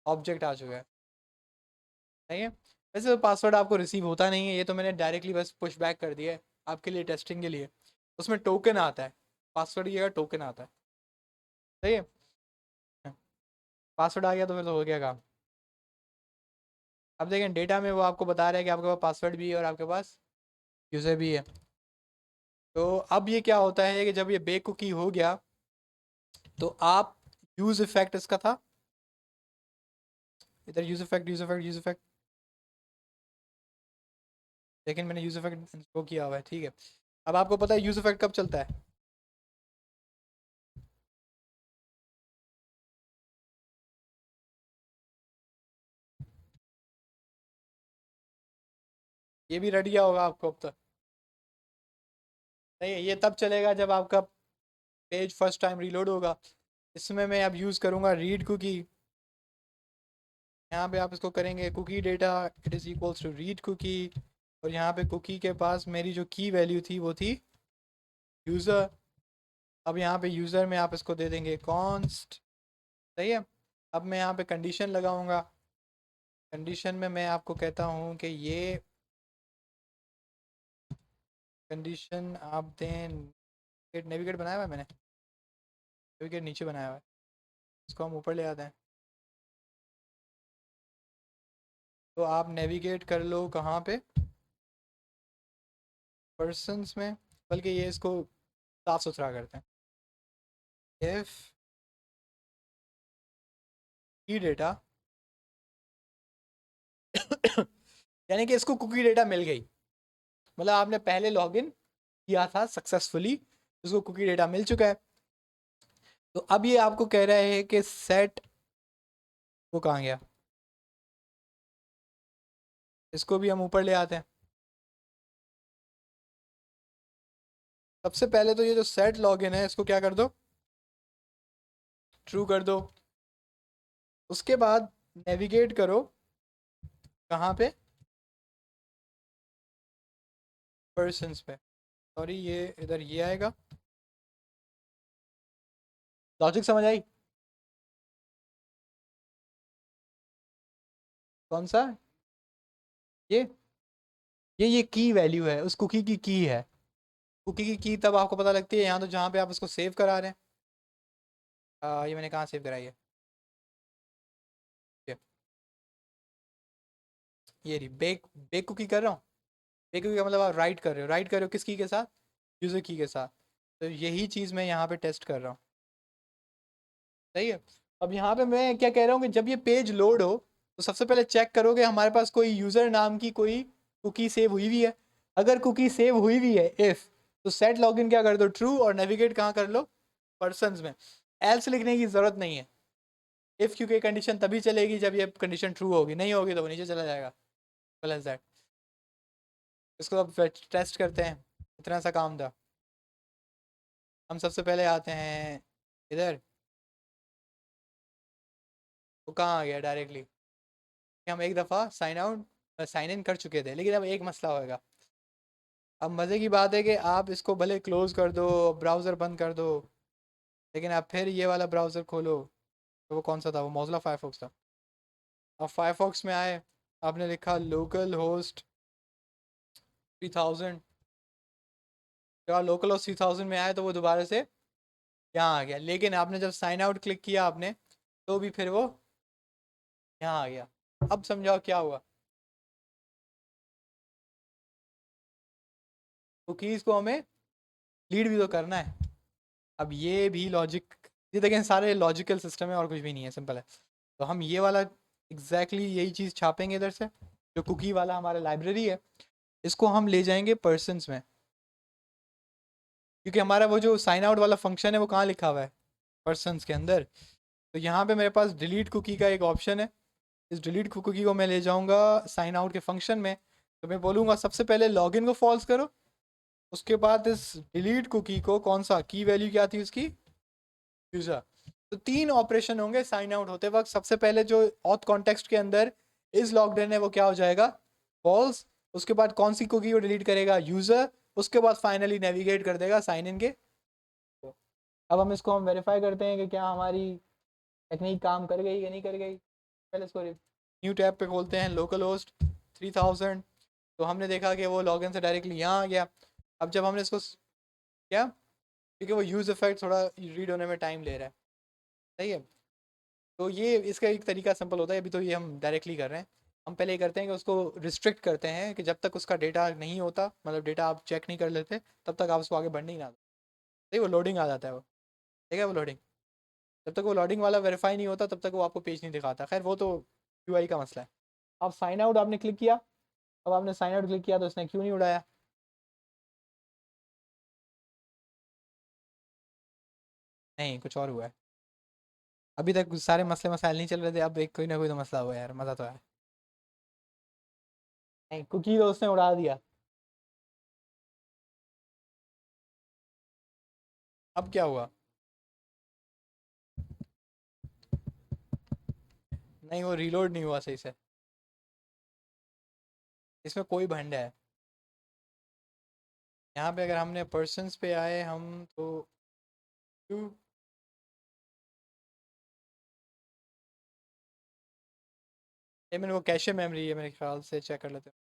ऑब्जेक्ट आ चुका है। सही है, वैसे तो पासवर्ड आपको रिसीव होता नहीं है, ये तो मैंने डायरेक्टली बस पुश बैक कर दिया है आपके लिए, टेस्टिंग के लिए। उसमें टोकन आता है, पासवर्ड की जगह टोकन आता है। सही है, पासवर्ड आ गया तो फिर तो हो गया काम। अब देखें डेटा में वो आपको बता रहा है कि आपके पास पासवर्ड भी है और आपके पास यूज़र भी है। तो अब ये क्या होता है कि जब ये बेकुकी हो गया, तो आप यूज़ इफेक्ट इसका था, इधर use effect, use effect, use effect, लेकिन मैंने यूज़ इफेक्ट इंस्टॉल किया हुआ है, ठीक है। अब आपको पता है यूज़ इफेक्ट कब चलता है? ये भी रट गया होगा आपको अब तक। नहीं, ये तब चलेगा जब आपका पेज फर्स्ट टाइम रीलोड होगा। इसमें मैं अब यूज़ करूँगा रीड कुकी। यहाँ पे आप इसको करेंगे cookie data it is equals to read cookie, और यहाँ पे कुकी के पास मेरी जो की वैल्यू थी वो थी यूज़र। अब यहाँ पे यूज़र में आप इसको दे देंगे कॉन्स्ट, सही है। अब मैं यहाँ पे कंडीशन लगाऊंगा। कंडीशन में मैं आपको कहता हूँ कि ये कंडीशन आप दें, नेविगेट बनाया हुआ है मैंने, नेविगेट नीचे बनाया हुआ है, इसको हम ऊपर ले आते हैं। तो आप नेविगेट कर लो कहाँ पे, पर्सनस में, बल्कि ये इसको साफ सुथरा करते हैं। इफ़ की डेटा यानी कि इसको कुकी डेटा मिल गई, मतलब आपने पहले लॉगिन किया था सक्सेसफुली, उसको कुकी डेटा मिल चुका है। तो अब ये आपको कह रहा है कि सेट, वो कहाँ गया, इसको भी हम ऊपर ले आते हैं। सबसे पहले तो ये जो सेट लॉगिन है इसको क्या कर दो, ट्रू कर दो। उसके बाद नेविगेट करो कहाँ पे, पर्सन्स पे, सॉरी ये इधर ये आएगा। लॉजिक समझ आई? कौन सा? ये ये की वैल्यू है, उस कुकी की है। कुकी की तब आपको पता लगती है यहाँ तो जहाँ पे आप उसको सेव करा रहे हैं। ये मैंने कहाँ सेव कराई है, ये ये रही बेक, बेक कुकी कर रहा हूँ। बेक कुकी का मतलब आप राइट कर रहे हो, राइट कर रहे हो किस की के साथ, यूज़र की के साथ। तो यही चीज़ मैं यहाँ पे टेस्ट कर रहा हूँ, सही है। अब यहाँ पे मैं क्या कह रहा हूँ कि जब ये पेज लोड हो तो सबसे पहले चेक करो कि हमारे पास कोई यूज़र नाम की कोई कुकी सेव हुई हुई है। अगर कुकी सेव हुई हुई है इफ़, तो सेट लॉगिन क्या कर दो, ट्रू, और नेविगेट कहाँ कर लो, पर्सन्स में। एल्स लिखने की ज़रूरत नहीं है। इफ़ क्योंकि कंडीशन तभी चलेगी जब ये कंडीशन ट्रू होगी, नहीं होगी तो वो नीचे चला जाएगा। प्लस दैट, इसको अब टेस्ट करते हैं। इतना सा काम था। हम सबसे पहले आते हैं इधर, वो कहाँ आ गया डायरेक्टली, कि हम एक दफ़ा साइन आउट साइन इन कर चुके थे, लेकिन अब एक मसला होगा। अब मज़े की बात है कि आप इसको भले क्लोज़ कर दो, ब्राउज़र बंद कर दो, लेकिन आप फिर ये वाला ब्राउज़र खोलो, तो वो कौन सा था, वो मोज़िला फायरफॉक्स था। अब फायरफॉक्स में आए, आपने लिखा लोकल होस्ट 3000, जब आप लोकल होस्ट 3000 में आए तो वो दोबारा से यहाँ आ गया, लेकिन आपने जब साइन आउट क्लिक किया आपने, तो भी फिर वो यहाँ आ गया। अब समझाओ क्या हुआ। कुकीज़ को हमें लीड भी तो करना है। अब ये भी लॉजिक, ये देखें सारे लॉजिकल सिस्टम है और कुछ भी नहीं है, सिंपल है। तो हम ये वाला एग्जैक्टली यही चीज़ छापेंगे इधर से, जो कुकी वाला हमारा लाइब्रेरी है, इसको हम ले जाएंगे पर्सन्स में, क्योंकि हमारा वो जो साइन आउट वाला फंक्शन है वो कहाँ लिखा हुआ है, पर्सन्स के अंदर। तो यहाँ पे मेरे पास डिलीट कुकी का एक ऑप्शन है, इस डिलीट कुकी को मैं ले जाऊँगा साइन आउट के फंक्शन में। तो मैं बोलूँगा सबसे पहले लॉगिन को फॉल्स करो, उसके बाद इस डिलीट कुकी को कौन सा की वैल्यू क्या थी उसकी, यूज़र। तो तीन ऑपरेशन होंगे साइन आउट होते वक्त। सबसे पहले जो ऑथ कॉन्टेक्स्ट के अंदर इज लॉग्ड इन है वो क्या हो जाएगा, फॉल्स। उसके बाद कौन सी कुकी को डिलीट करेगा, यूज़र। उसके बाद फाइनली नेविगेट कर देगा साइन इन के। अब हम इसको हम वेरीफाई करते हैं कि क्या हमारी टेक्निक काम कर गई या नहीं कर गई। पहले इसको न्यू टैब पे खोलते हैं, लोकल होस्ट 3000। तो हमने देखा कि वो लॉगिन से डायरेक्टली यहाँ आ गया। अब जब हमने इसको क्या, क्योंकि वो यूज़ इफेक्ट थोड़ा रीड होने में टाइम ले रहा है, सही है। तो ये इसका एक तरीका सिंपल होता है, अभी तो ये हम डायरेक्टली कर रहे हैं। हम पहले ये करते हैं कि उसको रिस्ट्रिक्ट करते हैं कि जब तक उसका डेटा नहीं होता, मतलब डेटा आप चेक नहीं कर लेते, तब तक आप उसको आगे बढ़ने ही ना दो। ठीक, वो लोडिंग आ जाता है वो, ठीक है, वो लोडिंग, जब तक वो लोडिंग वाला वेरीफाई नहीं होता तब तक वो आपको पेज नहीं दिखाता। खैर वो तो यूआई का मसला है। अब साइन आउट आपने क्लिक किया, अब आपने साइन आउट क्लिक किया तो उसने क्यों नहीं उड़ाया? नहीं, कुछ और हुआ है। अभी तक सारे मसले मसाइल नहीं चल रहे थे, अब एक कोई ना कोई तो मसला हुआ यार, मज़ा तो है। नहीं, कुकी तो उसने उड़ा दिया। अब क्या हुआ? नहीं, वो रीलोड नहीं हुआ सही से। इसमें कोई भंड है। यहाँ पे अगर हमने पर्सन्स पे आए हम तो क्यों? ये मेरे को कैशे मेमोरी है मेरे ख्याल से, चेक कर लेते हैं।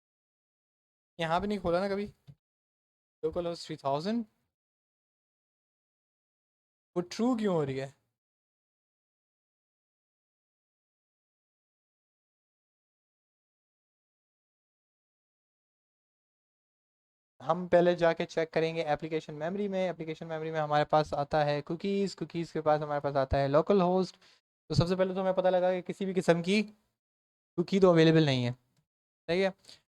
यहाँ पे नहीं खोला ना कभी? Local host 3000। वो ट्रू क्यों हो रही है? हम पहले जाके चेक करेंगे एप्लीकेशन मेमोरी में। एप्लीकेशन मेमोरी में हमारे पास आता है कुकीज़, कुकीज़ के पास हमारे पास आता है लोकल होस्ट। तो सबसे पहले तो हमें पता लगा कि किसी भी किस्म की कुकी तो अवेलेबल नहीं है। सही है।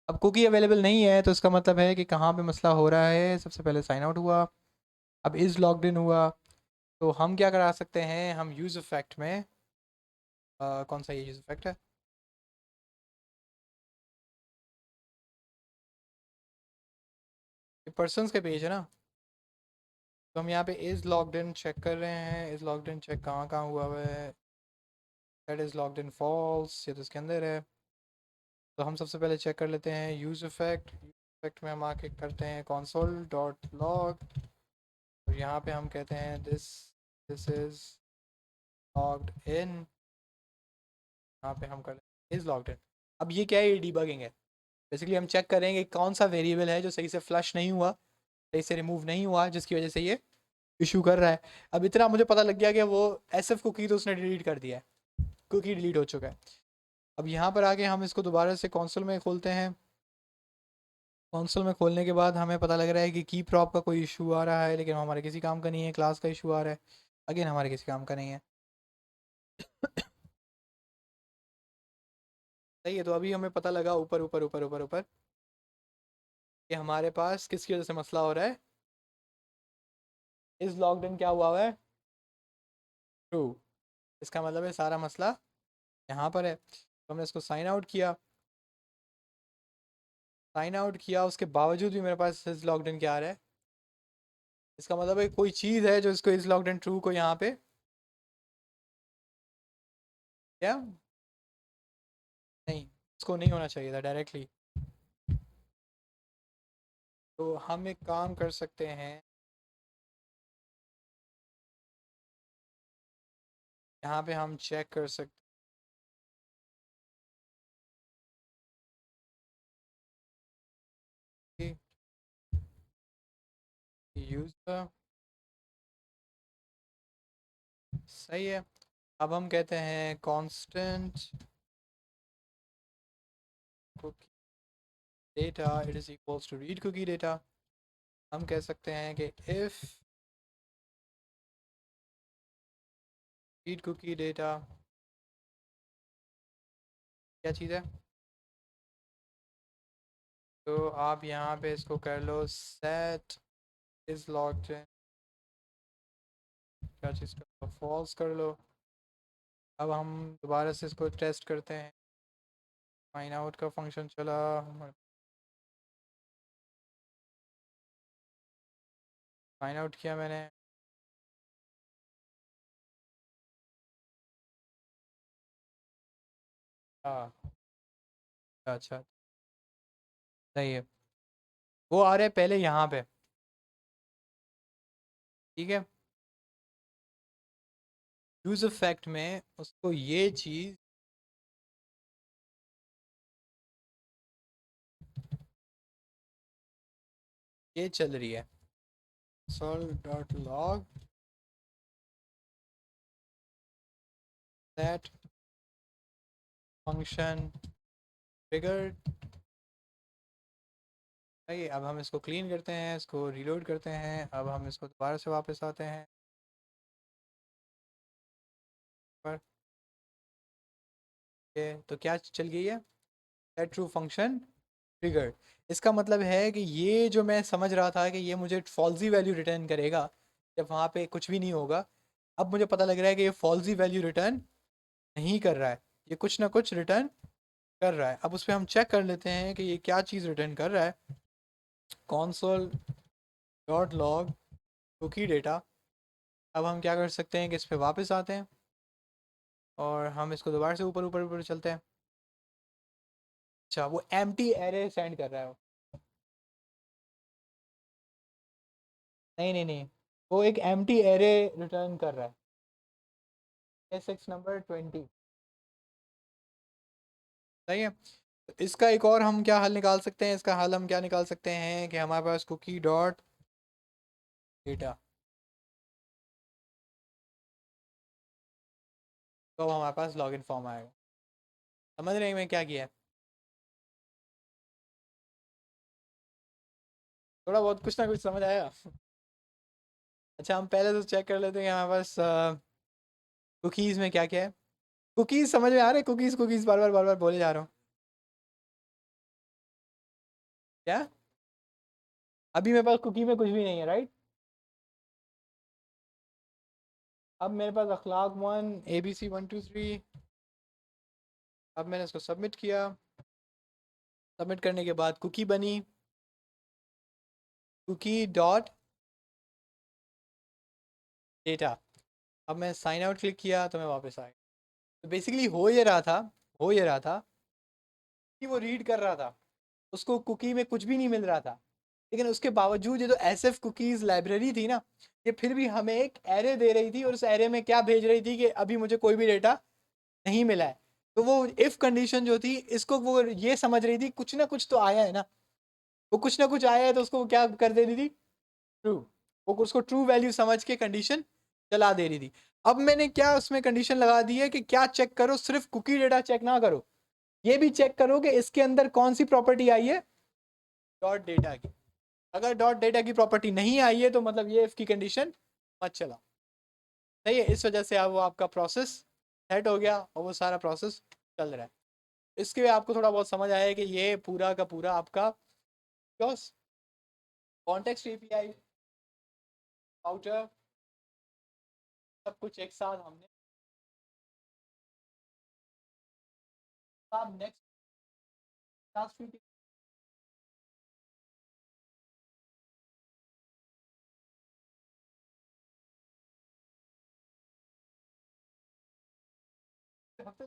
अब कुकी अवेलेबल नहीं है तो इसका मतलब है कि कहाँ पे मसला हो रहा है। सबसे पहले साइन आउट हुआ, अब इज़ लॉग्ड इन हुआ। तो हम क्या करा सकते हैं, हम यूज़ इफेक्ट में कौन सा ये यूज़ इफेक्ट है? ये पर्सनस के पेज है ना। तो हम यहाँ पे इज़ लॉग्ड इन चेक कर रहे हैं। इज़ लॉग्ड इन चेक कहाँ कहाँ हुआ हुआ है? That is logged in false, ये तो इसके अंदर है। तो हम सबसे पहले चेक कर लेते हैं यूज़ इफेक्ट। यूज़ इफेक्ट में हम आके करते हैं console डॉट लॉग, और यहाँ पे हम कहते हैं दिस दिस इज़ लॉग्ड इन। यहाँ पे हम कर इज़ लॉग्ड इन। अब ये क्या है? ये डीबगिंग है। बेसिकली हम चेक करेंगे कौन सा वेरिएबल है जो सही से फ्लश नहीं हुआ, सही से रिमूव नहीं हुआ, जिसकी वजह से ये इशू कर रहा है। अब इतना मुझे पता लग गया कि वो एस एफ कुकी तो उसने डिलीट कर दिया है, कुकी डिलीट हो चुका है। अब यहाँ पर आके हम इसको दोबारा से कॉन्सोल में खोलते हैं। कॉन्सोल में खोलने के बाद हमें पता लग रहा है कि की प्रॉप का कोई इशू आ रहा है, लेकिन हमारे किसी काम का नहीं है। क्लास का इशू आ रहा है, अगेन हमारे किसी काम का नहीं है। सही है। तो अभी हमें पता लगा ऊपर ऊपर ऊपर ऊपर ऊपर कि हमारे पास किसकी वजह से मसला हो रहा है। इस लॉग्ड इन क्या हुआ है? ट्रू। इसका मतलब है सारा मसला यहाँ पर है। तो हमने इसको साइन आउट किया। साइन आउट किया उसके बावजूद भी मेरे पास इज लॉग्ड इन क्या आ रहा है? इसका मतलब है कोई चीज़ है जो इसको इज लॉग्ड इन ट्रू को यहाँ पे क्या नहीं, इसको नहीं होना चाहिए था डायरेक्टली। तो हम एक काम कर सकते हैं, यहाँ पे हम चेक कर सकते हैं यूज़र। सही है। अब हम कहते हैं constant cookie data it is equals to read cookie data. हम कह सकते हैं कि इफ रीड कुकी डेटा क्या चीज़ है? तो आप यहाँ पे इसको कर लो सेट इज लॉग्ड इन, क्या चीज़ कर लो, फॉल्स कर लो। अब हम दोबारा से इसको टेस्ट करते हैं। फाइन आउट का फंक्शन चला, फाइन आउट किया मैंने। हाँ, अच्छा, सही है। वो आ रहे पहले यहाँ पे, ठीक है। यूज इफेक्ट में उसको ये चीज़ ये चल रही है sol dot log that function trigger. सही। अब हम इसको क्लीन करते हैं, इसको रीलोड करते हैं। अब हम इसको दोबारा से वापस आते हैं पर ये तो क्या चल गई है? That true function triggered. इसका मतलब है कि ये जो मैं समझ रहा था कि ये मुझे फॉल्सी वैल्यू रिटर्न करेगा जब वहाँ पे कुछ भी नहीं होगा, अब मुझे पता लग रहा है कि ये फॉल्सी वैल्यू रिटर्न नहीं कर रहा है, ये कुछ ना कुछ रिटर्न कर रहा है। अब उस पर हम चेक कर लेते हैं कि ये क्या चीज़ रिटर्न कर रहा है। Console dot log cookie data. अब हम क्या कर सकते हैं कि इस पर वापस आते हैं और हम इसको दोबारा से ऊपर ऊपर ऊपर चलते हैं। अच्छा, वो एम्प्टी एरे सेंड कर रहा है वो। नहीं नहीं नहीं, वो एक एम्प्टी एरे रिटर्न कर रहा है। S number 20। सही है। तो इसका एक और हम क्या हल निकाल सकते हैं, इसका हल हम क्या निकाल सकते हैं कि हमारे पास कुकी डॉट डेटा, तो हमारे पास लॉगिन फॉर्म आएगा। समझ रहे हैं मैं क्या किया है? थोड़ा बहुत कुछ ना कुछ समझ आया। अच्छा, हम पहले तो चेक कर लेते हैं कि हमारे पास कुकीज़ में क्या क्या है। कुकीज़ समझ में आ रहे हैं? कुकीज़ कुकीज़ बार बार बार बार बोले जा रहा हूँ। क्या? अभी मेरे पास कुकी में कुछ भी नहीं है, राइट? अब मेरे पास अखलाक 1 ABC 1 2 3। अब मैंने इसको सबमिट किया। सबमिट करने के बाद कुकी बनी, कुकी डॉट डेटा। अब मैं साइन आउट क्लिक किया तो मैं वापस आ गया। तो बेसिकली हो ये रहा था कि वो रीड कर रहा था, उसको कुकी में कुछ भी नहीं मिल रहा था, लेकिन उसके बावजूद ये जो एस एफ कुकीज़ लाइब्रेरी थी ना, ये फिर भी हमें एक एरे दे रही थी और उस एरे में क्या भेज रही थी कि अभी मुझे कोई भी डेटा नहीं मिला है। तो वो इफ़ कंडीशन जो थी, इसको वो ये समझ रही थी कुछ ना कुछ तो आया है ना, वो कुछ ना कुछ आया है, तो उसको वो क्या कर दे रही थी? ट्रू। वो उसको ट्रू वैल्यू समझ के कंडीशन चला दे रही थी। अब मैंने क्या उसमें कंडीशन लगा दी है कि क्या चेक करो, सिर्फ कुकी डेटा चेक ना करो, ये भी चेक करो कि इसके अंदर कौन सी प्रॉपर्टी आई है, डॉट डेटा की। अगर डॉट डेटा की प्रॉपर्टी नहीं आई है तो मतलब ये इसकी कंडीशन मत चला। सही है। इस वजह से अब वो आपका प्रोसेस सेट हो गया और वो सारा प्रोसेस चल रहा है। इसके आपको थोड़ा बहुत समझ आया है कि ये पूरा का पूरा आपका कॉन्टेक्स्ट एपीआई राउटर सब कुछ एक साथ हमने। आप नेक्स्ट क्लास हफ्ते,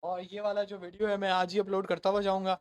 और ये वाला जो वीडियो है मैं आज ही अपलोड करता हुआ जाऊंगा।